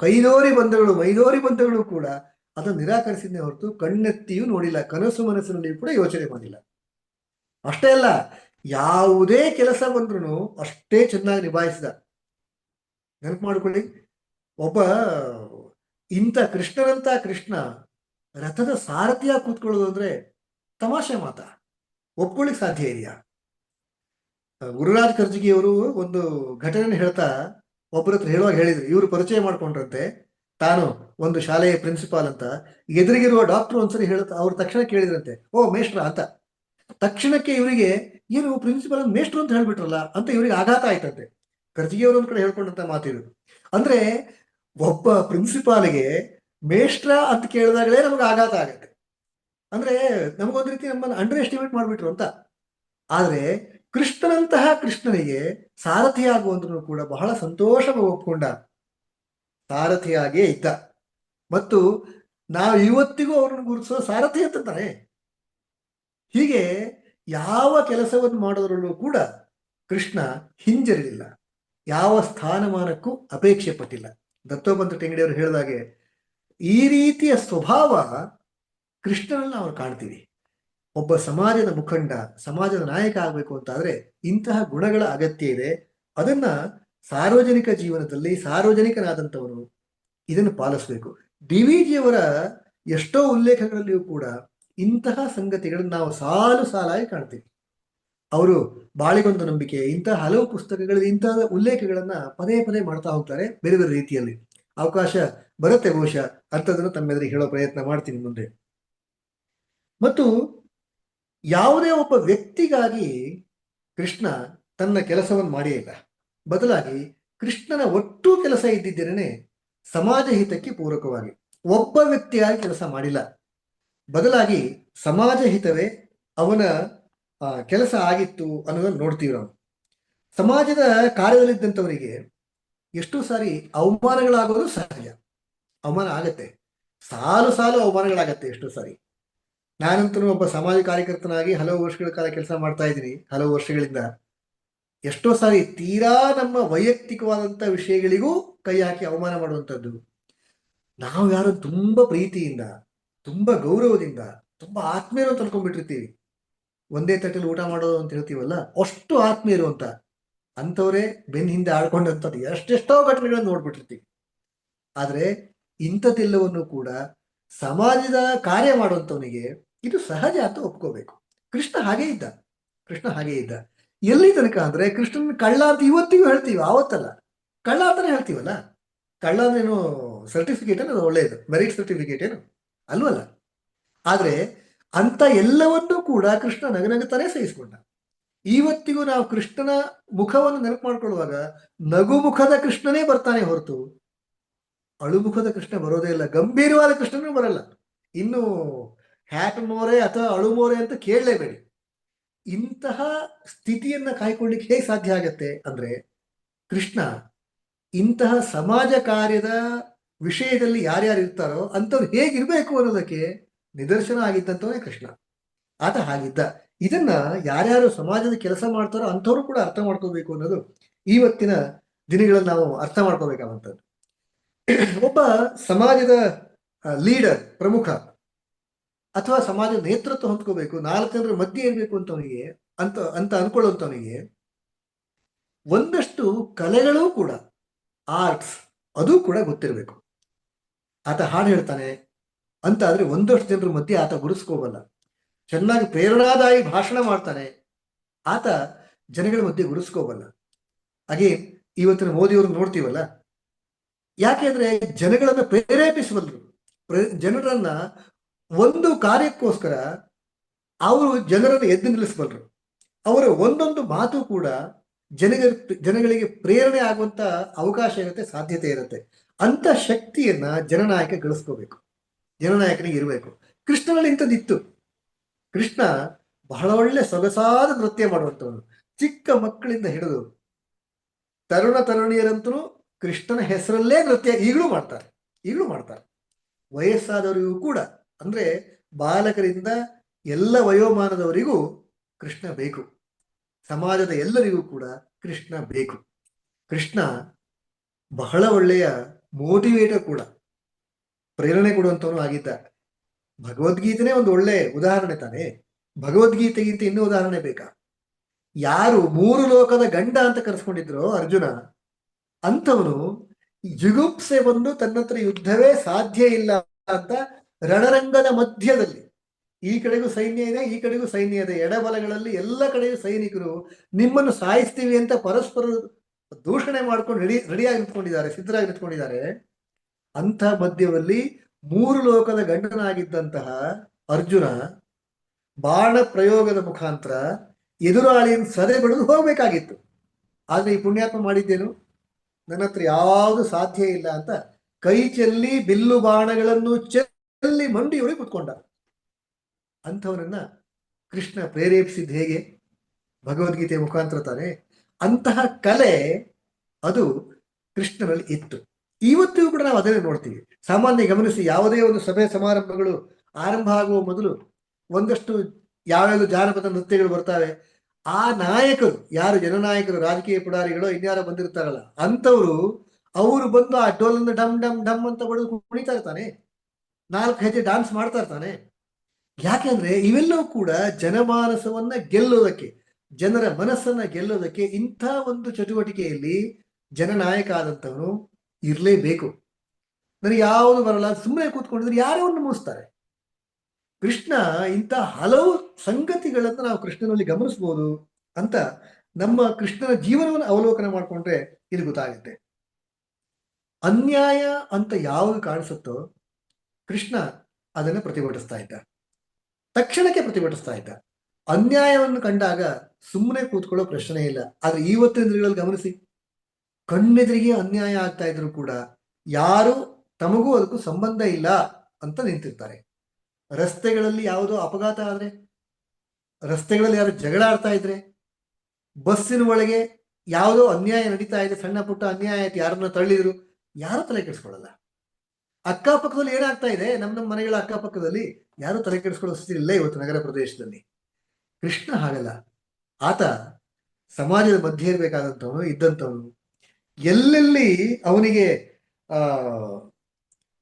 ಕೈದೋರಿ ಬಂದಗಳು, ಮೈದೋರಿ ಬಂದಗಳು ಕೂಡ ಅದನ್ನು ನಿರಾಕರಿಸಿದ್ನೇ ಹೊರತು ಕಣ್ಣೆತ್ತಿಯೂ ನೋಡಿಲ್ಲ, ಕನಸು ಮನಸ್ಸಿನಲ್ಲಿಯೂ ಕೂಡ ಯೋಚನೆ ಮಾಡಿಲ್ಲ. ಅಷ್ಟೇ ಅಲ್ಲ, ಯಾವುದೇ ಕೆಲಸ ಬಂದ್ರೂ ಅಷ್ಟೇ ಚೆನ್ನಾಗಿ ನಿಭಾಯಿಸಿದ. ನೆನಪು ಮಾಡ್ಕೊಳ್ಳಿ, ಒಬ್ಬ ಇಂಥ ಕೃಷ್ಣನಂತ ಕೃಷ್ಣ ರಥದ ಸಾರಥಿಯಾಗಿ ಕೂತ್ಕೊಳ್ಳೋದು ಅಂದ್ರೆ ತಮಾಷೆ ಮಾತಾ? ಒಪ್ಕೊಳ್ಳಿಕ್ ಸಾಧ್ಯ ಇದೆಯಾ? ಗುರುರಾಜ್ ಕರ್ಜಗಿಯವರು ಒಂದು ಘಟನೆ ಹೇಳ್ತಾ ಒಬ್ಬರ ಹತ್ರ ಹೇಳುವಾಗ ಹೇಳಿದ್ರು, ಇವರು ಪರಿಚಯ ಮಾಡ್ಕೊಂಡ್ರಂತೆ ತಾನು ಒಂದು ಶಾಲೆಯ ಪ್ರಿನ್ಸಿಪಾಲ್ ಅಂತ. ಎದುರಿಗಿರುವ ಡಾಕ್ಟರ್ ಒಂದ್ಸರಿ ಹೇಳ್ತಾ ಅವ್ರ ತಕ್ಷಣ ಕೇಳಿದ್ರಂತೆ, ಓ ಮೇಷ್ಟ್ರ ಅಂತ. ತಕ್ಷಣಕ್ಕೆ ಇವರಿಗೆ ಏನು ಪ್ರಿನ್ಸಿಪಲ್ ಅಂತ ಮೇಷ್ಟ್ರು ಅಂತ ಹೇಳ್ಬಿಟ್ರಲ್ಲ ಅಂತ ಇವರಿಗೆ ಆಘಾತ ಆಯ್ತಂತೆ. ಕರ್ಜಿಗಿಯವರು ಒಂದ್ ಕಡೆ ಹೇಳ್ಕೊಂಡಂತ ಮಾತಿದ್ರು. ಅಂದ್ರೆ ಒಬ್ಬ ಪ್ರಿನ್ಸಿಪಾಲ್ಗೆ ಮೇಷ್ಟ್ರ ಅಂತ ಕೇಳಿದಾಗಲೇ ನಮಗೆ ಆಘಾತ ಆಗತ್ತೆ. ಅಂದ್ರೆ ನಮಗೊಂದ್ ರೀತಿ ನಮ್ಮನ್ನು ಅಂಡರ್ ಎಸ್ಟಿಮೇಟ್ ಮಾಡ್ಬಿಟ್ರು ಅಂತ. ಆದ್ರೆ ಕೃಷ್ಣನಂತಹ ಕೃಷ್ಣನಿಗೆ ಸಾರಥಿಯಾಗುವಂದ್ರೂ ಕೂಡ ಬಹಳ ಸಂತೋಷವಾಗಿ ಒಪ್ಕೊಂಡ, ಸಾರಥಿಯಾಗೇ ಇದ್ದ. ಮತ್ತು ನಾವು ಇವತ್ತಿಗೂ ಅವ್ರನ್ನ ಗುರುತಿಸೋ ಸಾರಥಿ ಅಂತಾನೆ. ಹೀಗೆ ಯಾವ ಕೆಲಸವನ್ನು ಮಾಡೋದ್ರಲ್ಲೂ ಕೂಡ ಕೃಷ್ಣ ಹಿಂಜರಿಲಿಲ್ಲ, ಯಾವ ಸ್ಥಾನಮಾನಕ್ಕೂ ಅಪೇಕ್ಷೆ ಪಟ್ಟಿಲ್ಲ. ದತ್ತೋಪಂತ ಠೇಂಗಡಿಯವರು ಹೇಳಿದಾಗೆ ಈ ರೀತಿಯ ಸ್ವಭಾವ ಕೃಷ್ಣನಲ್ಲಿ ನಾವು ಕಾಣ್ತೀವಿ. ಒಬ್ಬ ಸಮಾಜದ ಮುಖಂಡ, ಸಮಾಜದ ನಾಯಕ ಆಗಬೇಕು ಅಂತಾದ್ರೆ ಇಂತಹ ಗುಣಗಳ ಅಗತ್ಯ ಇದೆ. ಅದನ್ನ ಸಾರ್ವಜನಿಕ ಜೀವನದಲ್ಲಿ ಸಾರ್ವಜನಿಕನಾದಂಥವನು ಇದನ್ನು ಪಾಲಿಸಬೇಕು. ಡಿ ವಿ ಜಿಯವರ ಎಷ್ಟೋ ಉಲ್ಲೇಖಗಳಲ್ಲಿಯೂ ಕೂಡ ಇಂತಹ ಸಂಗತಿಗಳನ್ನು ನಾವು ಸಾಲು ಸಾಲಾಗಿ ಕಾಣ್ತೀವಿ. ಅವರು ಬಾಳಿಗೊಂದು ನಂಬಿಕೆ, ಇಂತಹ ಹಲವು ಪುಸ್ತಕಗಳಲ್ಲಿ ಇಂತಹ ಉಲ್ಲೇಖಗಳನ್ನ ಪದೇ ಪದೇ ಮಾಡ್ತಾ ಹೋಗ್ತಾರೆ ಬೇರೆ ಬೇರೆ ರೀತಿಯಲ್ಲಿ. ಅವಕಾಶ ಬರುತ್ತೆ ಬಹುಶಃ ಅಂಥದನ್ನು ತಮ್ಮೆದುರಿಗೆ ಹೇಳೋ ಪ್ರಯತ್ನ ಮಾಡ್ತೀನಿ ಮುಂದೆ. ಮತ್ತು ಯಾವುದೇ ಒಬ್ಬ ವ್ಯಕ್ತಿಗಾಗಿ ಕೃಷ್ಣ ತನ್ನ ಕೆಲಸವನ್ನು ಮಾಡೇ ಇಲ್ಲ. ಬದಲಾಗಿ ಕೃಷ್ಣನ ಒಟ್ಟು ಕೆಲಸ ಇದ್ದಿದ್ದೇನೆ ಸಮಾಜ ಹಿತಕ್ಕೆ ಪೂರಕವಾಗಿ. ಒಬ್ಬ ವ್ಯಕ್ತಿಯಾಗಿ ಕೆಲಸ ಮಾಡಿಲ್ಲ, ಬದಲಾಗಿ ಸಮಾಜ ಹಿತವೇ ಅವನ ಕೆಲಸ ಆಗಿತ್ತು ಅನ್ನೋದನ್ನು ನೋಡ್ತೀವಿ ನಾವು. ಸಮಾಜದ ಕಾರ್ಯದಲ್ಲಿದ್ದಂಥವರಿಗೆ ಎಷ್ಟೋ ಸಾರಿ ಅವಮಾನಗಳಾಗೋದು ಸಹಜ. ಅವಮಾನ ಆಗತ್ತೆ, ಸಾಲು ಸಾಲು ಅವಮಾನಗಳಾಗತ್ತೆ ಎಷ್ಟೋ ಸಾರಿ. ನಾನಂತೂ ಒಬ್ಬ ಸಮಾಜ ಕಾರ್ಯಕರ್ತನಾಗಿ ಹಲವು ವರ್ಷಗಳ ಕಾಲ ಕೆಲಸ ಮಾಡ್ತಾ ಇದ್ದೀನಿ, ಹಲವು ವರ್ಷಗಳಿಂದ. ಎಷ್ಟೋ ಸಾರಿ ತೀರಾ ನಮ್ಮ ವೈಯಕ್ತಿಕವಾದಂಥ ವಿಷಯಗಳಿಗೂ ಕೈ ಹಾಕಿ ಅವಮಾನ ಮಾಡುವಂಥದ್ದು. ನಾವು ಯಾರು ತುಂಬಾ ಪ್ರೀತಿಯಿಂದ, ತುಂಬಾ ಗೌರವದಿಂದ, ತುಂಬಾ ಆತ್ಮೀಯರು ಅಂತ ಅನ್ಕೊಂಡ್ಬಿಟ್ಟಿರ್ತೀವಿ. ಒಂದೇ ತಟ್ಟೆಲಿ ಊಟ ಮಾಡೋದು ಅಂತ ಹೇಳ್ತೀವಲ್ಲ, ಅಷ್ಟು ಆತ್ಮೀಯರು ಅಂತ. ಅಂಥವರೇ ಬೆನ್ನ ಹಿಂದೆ ಆಡ್ಕೊಂಡಂಥದ್ದು ಎಷ್ಟೆಷ್ಟೋ ಘಟನೆಗಳನ್ನು ನೋಡ್ಬಿಟ್ಟಿರ್ತೀವಿ. ಆದ್ರೆ ಇಂಥದ್ದೆಲ್ಲವನ್ನು ಕೂಡ ಸಮಾಜದ ಕಾರ್ಯ ಮಾಡುವಂಥವನಿಗೆ ಇದು ಸಹಜ ಅಂತ ಒಪ್ಕೋಬೇಕು. ಕೃಷ್ಣ ಹಾಗೇ ಇದ್ದ, ಕೃಷ್ಣ ಹಾಗೇ ಇದ್ದ. ಎಲ್ಲಿ ತನಕ ಅಂದ್ರೆ ಕೃಷ್ಣನ ಕಳ್ಳ ಅಂತ ಇವತ್ತಿಗೂ ಹೇಳ್ತೀವಿ, ಆವತ್ತಲ್ಲ. ಕಳ್ಳ ಅಂತಾನೆ ಹೇಳ್ತೀವಲ್ಲ. ಕಳ್ಳ ಅಂದ್ರೇನು ಸರ್ಟಿಫಿಕೇಟ್ ಅದು ಒಳ್ಳೆಯದು, ಮೆರಿಟ್ ಸರ್ಟಿಫಿಕೇಟ್ ಏನು ಅಲ್ವಲ್ಲ. ಆದ್ರೆ ಅಂತ ಎಲ್ಲವನ್ನೂ ಕೂಡ ಕೃಷ್ಣ ನಗನಗುತ್ತಾನೆ ಸಹಿಸಿಕೊಂಡ. ಇವತ್ತಿಗೂ ನಾವು ಕೃಷ್ಣನ ಮುಖವನ್ನು ನೆನಪು ಮಾಡ್ಕೊಳ್ಳುವಾಗ ನಗುಮುಖದ ಕೃಷ್ಣನೇ ಬರ್ತಾನೆ ಹೊರತು ಅಳುಮುಖದ ಕೃಷ್ಣ ಬರೋದೇ ಇಲ್ಲ, ಗಂಭೀರವಾದ ಕೃಷ್ಣನೂ ಬರಲ್ಲ. ಇನ್ನು ಹ್ಯಾಟ್ ಮೋರೆ ಅಥವಾ ಅಳುಮೋರೆ ಅಂತ ಕೇಳಲೇಬೇಡಿ. ಇಂತಹ ಸ್ಥಿತಿಯನ್ನ ಕಾಯ್ಕೊಳ್ಳಿಕ್ಕೆ ಹೇಗೆ ಸಾಧ್ಯ ಆಗತ್ತೆ ಅಂದ್ರೆ ಕೃಷ್ಣ ಇಂತಹ ಸಮಾಜ ಕಾರ್ಯದ ವಿಷಯದಲ್ಲಿ ಯಾರ್ಯಾರು ಇರ್ತಾರೋ ಅಂಥವ್ರು ಹೇಗಿರ್ಬೇಕು ಅನ್ನೋದಕ್ಕೆ ನಿದರ್ಶನ ಆಗಿದ್ದಂಥವನೇ ಕೃಷ್ಣ. ಆತ ಹಾಗಿದ್ದ. ಇದನ್ನ ಯಾರ್ಯಾರು ಸಮಾಜದ ಕೆಲಸ ಮಾಡ್ತಾರೋ ಅಂಥವ್ರು ಕೂಡ ಅರ್ಥ ಮಾಡ್ಕೋಬೇಕು ಅನ್ನೋದು ಇವತ್ತಿನ ದಿನಗಳಲ್ಲಿ ನಾವು ಅರ್ಥ ಮಾಡ್ಕೋಬೇಕಾದಂಥದ್ದು. ಒಬ್ಬ ಸಮಾಜದ ಲೀಡರ್, ಪ್ರಮುಖ ಅಥವಾ ಸಮಾಜದ ನೇತೃತ್ವ ಹೊಂದ್ಕೋಬೇಕು, 4 ಜನರ ಮಧ್ಯೆ ಇರಬೇಕು ಅಂತವನಿಗೆ ಅಂತ ಅನ್ಕೊಳ್ಳುವಂಥವನಿಗೆ ಒಂದಷ್ಟು ಕಲೆಗಳೂ ಕೂಡ, ಆರ್ಟ್ಸ್ ಅದು ಕೂಡ ಗೊತ್ತಿರಬೇಕು. ಆತ ಹಾಡು ಹೇಳ್ತಾನೆ ಅಂತ ಆದ್ರೆ ಒಂದಷ್ಟು ಜನರ ಮಧ್ಯೆ ಆತ ಗುರುಸ್ಕೋಬಲ್ಲ. ಚೆನ್ನಾಗಿ ಪ್ರೇರಣಾದಾಯಿ ಭಾಷಣ ಮಾಡ್ತಾನೆ, ಆತ ಜನಗಳ ಮಧ್ಯೆ ಗುರುಸ್ಕೋಬಲ್ಲ. ಹಾಗೆ ಇವತ್ತಿನ ಮೋದಿಯವರು ನೋಡ್ತೀವಲ್ಲ, ಯಾಕೆಂದ್ರೆ ಜನಗಳನ್ನ ಪ್ರೇರೇಪಿಸಬಲ್ಲರು, ಜನರನ್ನ ಒಂದು ಕಾರ್ಯಕ್ಕೋಸ್ಕರ ಅವರು ಜನರನ್ನು ಎದ್ದು ನಿಲ್ಲಿಸಬಲ್ಲರು. ಅವರ ಒಂದೊಂದು ಮಾತು ಕೂಡ ಜನಗಳಿಗೆ ಪ್ರೇರಣೆ ಆಗುವಂತ ಅವಕಾಶ ಇರುತ್ತೆ, ಸಾಧ್ಯತೆ ಇರುತ್ತೆ. ಅಂತ ಶಕ್ತಿಯನ್ನ ಜನನಾಯಕ ಗಳಿಸ್ಕೋಬೇಕು, ಜನನಾಯಕನಿಗೆ ಇರಬೇಕು. ಕೃಷ್ಣನಲ್ಲಿ ಇಂಥದ್ದಿತ್ತು. ಕೃಷ್ಣ ಬಹಳ ಒಳ್ಳೆ ಸೊಗಸಾದ ನೃತ್ಯ ಮಾಡುವಂಥವನು. ಚಿಕ್ಕ ಮಕ್ಕಳಿಂದ ಹಿಡಿದು ತರುಣ ತರುಣಿಯರಂತೂ ಕೃಷ್ಣನ ಹೆಸರಲ್ಲೇ ನೃತ್ಯ ಈಗಲೂ ಮಾಡ್ತಾರೆ. ವಯಸ್ಸಾದವರಿಗೂ ಕೂಡ, ಅಂದ್ರೆ ಬಾಲಕರಿಂದ ಎಲ್ಲ ವಯೋಮಾನದವರಿಗೂ ಕೃಷ್ಣ ಬೇಕು. ಸಮಾಜದ ಎಲ್ಲರಿಗೂ ಕೂಡ ಕೃಷ್ಣ ಬೇಕು. ಕೃಷ್ಣ ಬಹಳ ಒಳ್ಳೆಯ ಮೋಟಿವೇಟರ್ ಕೂಡ, ಪ್ರೇರಣೆ ಕೊಡುವಂಥವನು ಆಗಿದ್ದ. ಭಗವದ್ಗೀತೆನೇ ಒಂದು ಒಳ್ಳೆ ಉದಾಹರಣೆ ತಾನೆ. ಭಗವದ್ಗೀತೆಗಿಂತ ಇನ್ನೂ ಉದಾಹರಣೆ ಬೇಕಾ? ಯಾರು 3 ಲೋಕದ ಗಂಡ ಅಂತ ಕರೆಸ್ಕೊಂಡಿದ್ರೋ ಅರ್ಜುನ, ಅಂಥವನು ಜಿಗುಪ್ಸೆ ಬಂದು ತನ್ನತ್ರ ಯುದ್ಧವೇ ಸಾಧ್ಯ ಇಲ್ಲ ಅಂತ ರಣರಂಗದ ಮಧ್ಯದಲ್ಲಿ, ಈ ಕಡೆಗೂ ಸೈನ್ಯ ಇದೆ, ಈ ಕಡೆಗೂ ಸೈನ್ಯ ಇದೆ, ಎಡಬಲಗಳಲ್ಲಿ ಎಲ್ಲ ಕಡೆಯೂ ಸೈನಿಕರು ನಿಮ್ಮನ್ನು ಸಾಯಿಸ್ತೀವಿ ಅಂತ ಪರಸ್ಪರ ದೂಷಣೆ ಮಾಡ್ಕೊಂಡು ರೆಡಿಯಾಗಿ ನಿಂತ್ಕೊಂಡಿದ್ದಾರೆ, ಸಿದ್ಧರಾಗಿ ನಿಂತ್ಕೊಂಡಿದ್ದಾರೆ. ಅಂಥ ಮಧ್ಯದಲ್ಲಿ 3 ಲೋಕದ ಗಂಡನಾಗಿದ್ದಂತಹ ಅರ್ಜುನ ಬಾಣ ಪ್ರಯೋಗದ ಮುಖಾಂತರ ಎದುರಾಳಿಯನ್ನು ಸದೆ ಬಡಿದು ಹೋಗ್ಬೇಕಾಗಿತ್ತು. ಆದ್ರೆ ಈ ಪುಣ್ಯಾತ್ಮ ಮಾಡಿದ್ದೇನು? ನನ್ನ ಹತ್ರ ಯಾವುದು ಸಾಧ್ಯ ಇಲ್ಲ ಅಂತ ಕೈ ಚೆಲ್ಲಿ ಬಿಲ್ಲು ಬಾಣಗಳನ್ನು ಚೆಲ್ಲಿ ಮಂಡಿಯೊಳಗೆ ಕುತ್ಕೊಂಡ. ಅಂಥವರನ್ನ ಕೃಷ್ಣ ಪ್ರೇರೇಪಿಸಿದ್ದು ಹೇಗೆ? ಭಗವದ್ಗೀತೆಯ ಮುಖಾಂತರ ತಾನೆ. ಅಂತಹ ಕಲೆ ಅದು ಕೃಷ್ಣನಲ್ಲಿ ಇತ್ತು. ಇವತ್ತಿಗೂ ಕೂಡ ನಾವು ಅದನ್ನೇ ನೋಡ್ತೀವಿ. ಸಾಮಾನ್ಯ ಗಮನಿಸಿ, ಯಾವುದೇ ಒಂದು ಸಭೆ ಸಮಾರಂಭಗಳು ಆರಂಭ ಆಗುವ ಮೊದಲು ಒಂದಷ್ಟು ಯಾವ್ಯಾವ ಜಾನಪದ ನೃತ್ಯಗಳು ಬರ್ತಾವೆ. ಆ ನಾಯಕರು, ಯಾರು ಜನನಾಯಕರು, ರಾಜಕೀಯ ಪುಡಾರಿಗಳು ಇನ್ಯಾರೋ ಬಂದಿರ್ತಾರಲ್ಲ, ಅಂಥವ್ರು ಅವರು ಬಂದು ಆ ಡೋಲನ್ನು ಡಮ್ ಡಮ್ ಡಮ್ ಅಂತ ಬಡಿದು ಕುಣಿತಾ ಇರ್ತಾನೆ, 4 ಹೆಜ್ಜೆ ಡಾನ್ಸ್ ಮಾಡ್ತಾ ಇರ್ತಾನೆ. ಯಾಕೆಂದ್ರೆ ಇವೆಲ್ಲವೂ ಕೂಡ ಜನಮಾನಸವನ್ನ ಗೆಲ್ಲೋದಕ್ಕೆ, ಜನರ ಮನಸ್ಸನ್ನ ಗೆಲ್ಲೋದಕ್ಕೆ ಇಂಥ ಒಂದು ಚಟುವಟಿಕೆಯಲ್ಲಿ ಜನನಾಯಕ ಆದಂಥವನು ಇರಲೇಬೇಕು. ನನಗೆ ಯಾವುದು ಬರಲ್ಲ, ಸುಮ್ಮನೆ ಕೂತ್ಕೊಂಡಿದ್ರೆ ಯಾರನ್ನು ಮುಗಿಸ್ತಾರೆ. ಕೃಷ್ಣ ಇಂಥ ಹಲವು ಸಂಗತಿಗಳನ್ನು ನಾವು ಕೃಷ್ಣನಲ್ಲಿ ಗಮನಿಸ್ಬೋದು ಅಂತ ನಮ್ಮ ಕೃಷ್ಣನ ಜೀವನವನ್ನು ಅವಲೋಕನ ಮಾಡಿಕೊಂಡ್ರೆ ಇಲ್ಲಿ ಗೊತ್ತಾಗುತ್ತೆ. ಅನ್ಯಾಯ ಅಂತ ಯಾವುದು ಕಾಣಿಸುತ್ತೋ ಕೃಷ್ಣ ಅದನ್ನು ಪ್ರತಿಭಟಿಸ್ತಾ ಇದ್ದ, ತಕ್ಷಣಕ್ಕೆ ಪ್ರತಿಭಟಿಸ್ತಾ ಇದ್ದ. ಅನ್ಯಾಯವನ್ನು ಕಂಡಾಗ ಸುಮ್ಮನೆ ಕೂತ್ಕೊಳ್ಳೋ ಪ್ರಶ್ನೆ ಇಲ್ಲ. ಆದ್ರೆ ಇವತ್ತಿನ ದಿನಗಳಲ್ಲಿ ಗಮನಿಸಿ, ಕಣ್ಣೆದುರಿಗೆ ಅನ್ಯಾಯ ಆಗ್ತಾ ಇದ್ರು ಕೂಡ ಯಾರು ತಮಗೂ ಅದಕ್ಕೂ ಸಂಬಂಧ ಇಲ್ಲ ಅಂತ ನಿಂತಿರ್ತಾರೆ. ರಸ್ತೆಗಳಲ್ಲಿ ಯಾವುದೋ ಅಪಘಾತ ಆದ್ರೆ, ರಸ್ತೆಗಳಲ್ಲಿ ಯಾರು ಜಗಳ ಆಡ್ತಾ ಇದ್ರೆ, ಬಸ್ಸಿನ ಒಳಗೆ ಯಾವುದೋ ಅನ್ಯಾಯ ನಡೀತಾ ಇದೆ, ಸಣ್ಣ ಪುಟ್ಟ ಅನ್ಯಾಯ ಆಯ್ತು, ಯಾರನ್ನ ತಳ್ಳಿದ್ರು, ಯಾರು ತಲೆ ಕೆಡಿಸ್ಕೊಳ್ಳಲ್ಲ. ಅಕ್ಕಪಕ್ಕದಲ್ಲಿ ಏನಾಗ್ತಾ ಇದೆ, ನಮ್ಮ ಮನೆಗಳ ಅಕ್ಕಪಕ್ಕದಲ್ಲಿ ಯಾರು ತಲೆ ಕೆಡಿಸ್ಕೊಳ್ಳೋ ಸ್ಥಿತಿ ಇಲ್ಲ ಇವತ್ತು ನಗರ ಪ್ರದೇಶದಲ್ಲಿ. ಕೃಷ್ಣ ಹಾಗಲ್ಲ. ಆತ ಸಮಾಜದ ಮಧ್ಯೆ ಇರಬೇಕಾದಂಥವನು, ಇದ್ದಂಥವನು. ಎಲ್ಲೆಲ್ಲಿ ಅವನಿಗೆ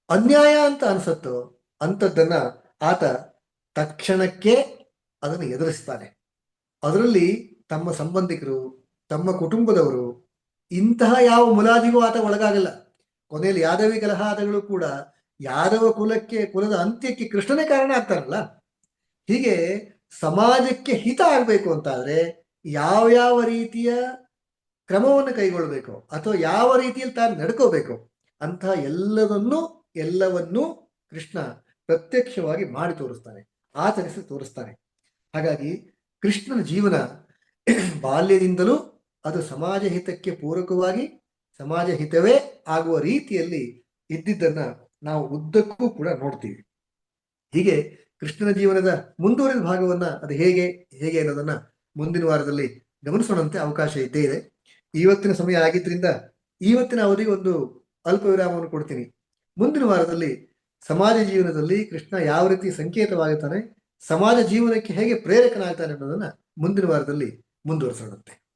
ಅನ್ಯಾಯ ಅಂತ ಅನ್ಸತ್ತೋ ಅಂಥದ್ದನ್ನ ಆತ ತಕ್ಷಣಕ್ಕೆ ಅದನ್ನು ಎದುರಿಸ್ತಾನೆ. ಅದರಲ್ಲಿ ತಮ್ಮ ಸಂಬಂಧಿಕರು, ತಮ್ಮ ಕುಟುಂಬದವರು, ಇಂತಹ ಯಾವ ಮುಲಾಜಿಗೂ ಆತ ಒಳಗಾಗಲ್ಲ. ಕೊನೆಯಲ್ಲಿ ಯಾದವಿ ಕಲಹಾದಗಳು ಕೂಡ ಯಾದವ ಕುಲದ ಅಂತ್ಯಕ್ಕೆ ಕೃಷ್ಣನೇ ಕಾರಣ ಆಗ್ತಾರಲ್ಲ. ಹೀಗೆ ಸಮಾಜಕ್ಕೆ ಹಿತ ಆಗ್ಬೇಕು ಅಂತಾದ್ರೆ ಯಾವ ರೀತಿಯ ಕ್ರಮವನ್ನು ಕೈಗೊಳ್ಬೇಕು ಅಥವಾ ಯಾವ ರೀತಿಯಲ್ಲಿ ತಾನು ನಡ್ಕೋಬೇಕು ಅಂತ ಎಲ್ಲವನ್ನೂ ಕೃಷ್ಣ ಪ್ರತ್ಯಕ್ಷವಾಗಿ ಮಾಡಿ ತೋರಿಸ್ತಾನೆ, ಆಚರಿಸಿ ತೋರಿಸ್ತಾನೆ. ಹಾಗಾಗಿ ಕೃಷ್ಣನ ಜೀವನ ಬಾಲ್ಯದಿಂದಲೂ ಅದು ಸಮಾಜ ಹಿತಕ್ಕೆ ಪೂರಕವಾಗಿ ಸಮಾಜ ಹಿತವೇ ಆಗುವ ರೀತಿಯಲ್ಲಿ ಇದ್ದಿದ್ದನ್ನ ನಾವು ಉದ್ದಕ್ಕೂ ಕೂಡ ನೋಡ್ತೀವಿ. ಹೀಗೆ ಕೃಷ್ಣನ ಜೀವನದ ಮುಂದುವರಿದ ಭಾಗವನ್ನ ಅದು ಹೇಗೆ ಅನ್ನೋದನ್ನ ಮುಂದಿನ ವಾರದಲ್ಲಿ ಗಮನಿಸೋಣಂತೆ ಅವಕಾಶ ಇದ್ದೇ ಇದೆ. ಇವತ್ತಿನ ಸಮಯ ಆಗಿದ್ರಿಂದ ಇವತ್ತಿನ ಅವಧಿಗೆ ಒಂದು ಅಲ್ಪ ವಿರಾಮವನ್ನು ಕೊಡ್ತೀನಿ. ಮುಂದಿನ ವಾರದಲ್ಲಿ ಸಮಾಜ ಜೀವನದಲ್ಲಿ ಕೃಷ್ಣ ಯಾವ ರೀತಿ ಸಂಕೇತವಾಗುತ್ತಾನೆ, ಸಮಾಜ ಜೀವನಕ್ಕೆ ಹೇಗೆ ಪ್ರೇರಕನಾಗ್ತಾನೆ ಅನ್ನೋದನ್ನ ಮುಂದಿನ ವಾರದಲ್ಲಿ ಮುಂದುವರಿಸೋಣಂತೆ.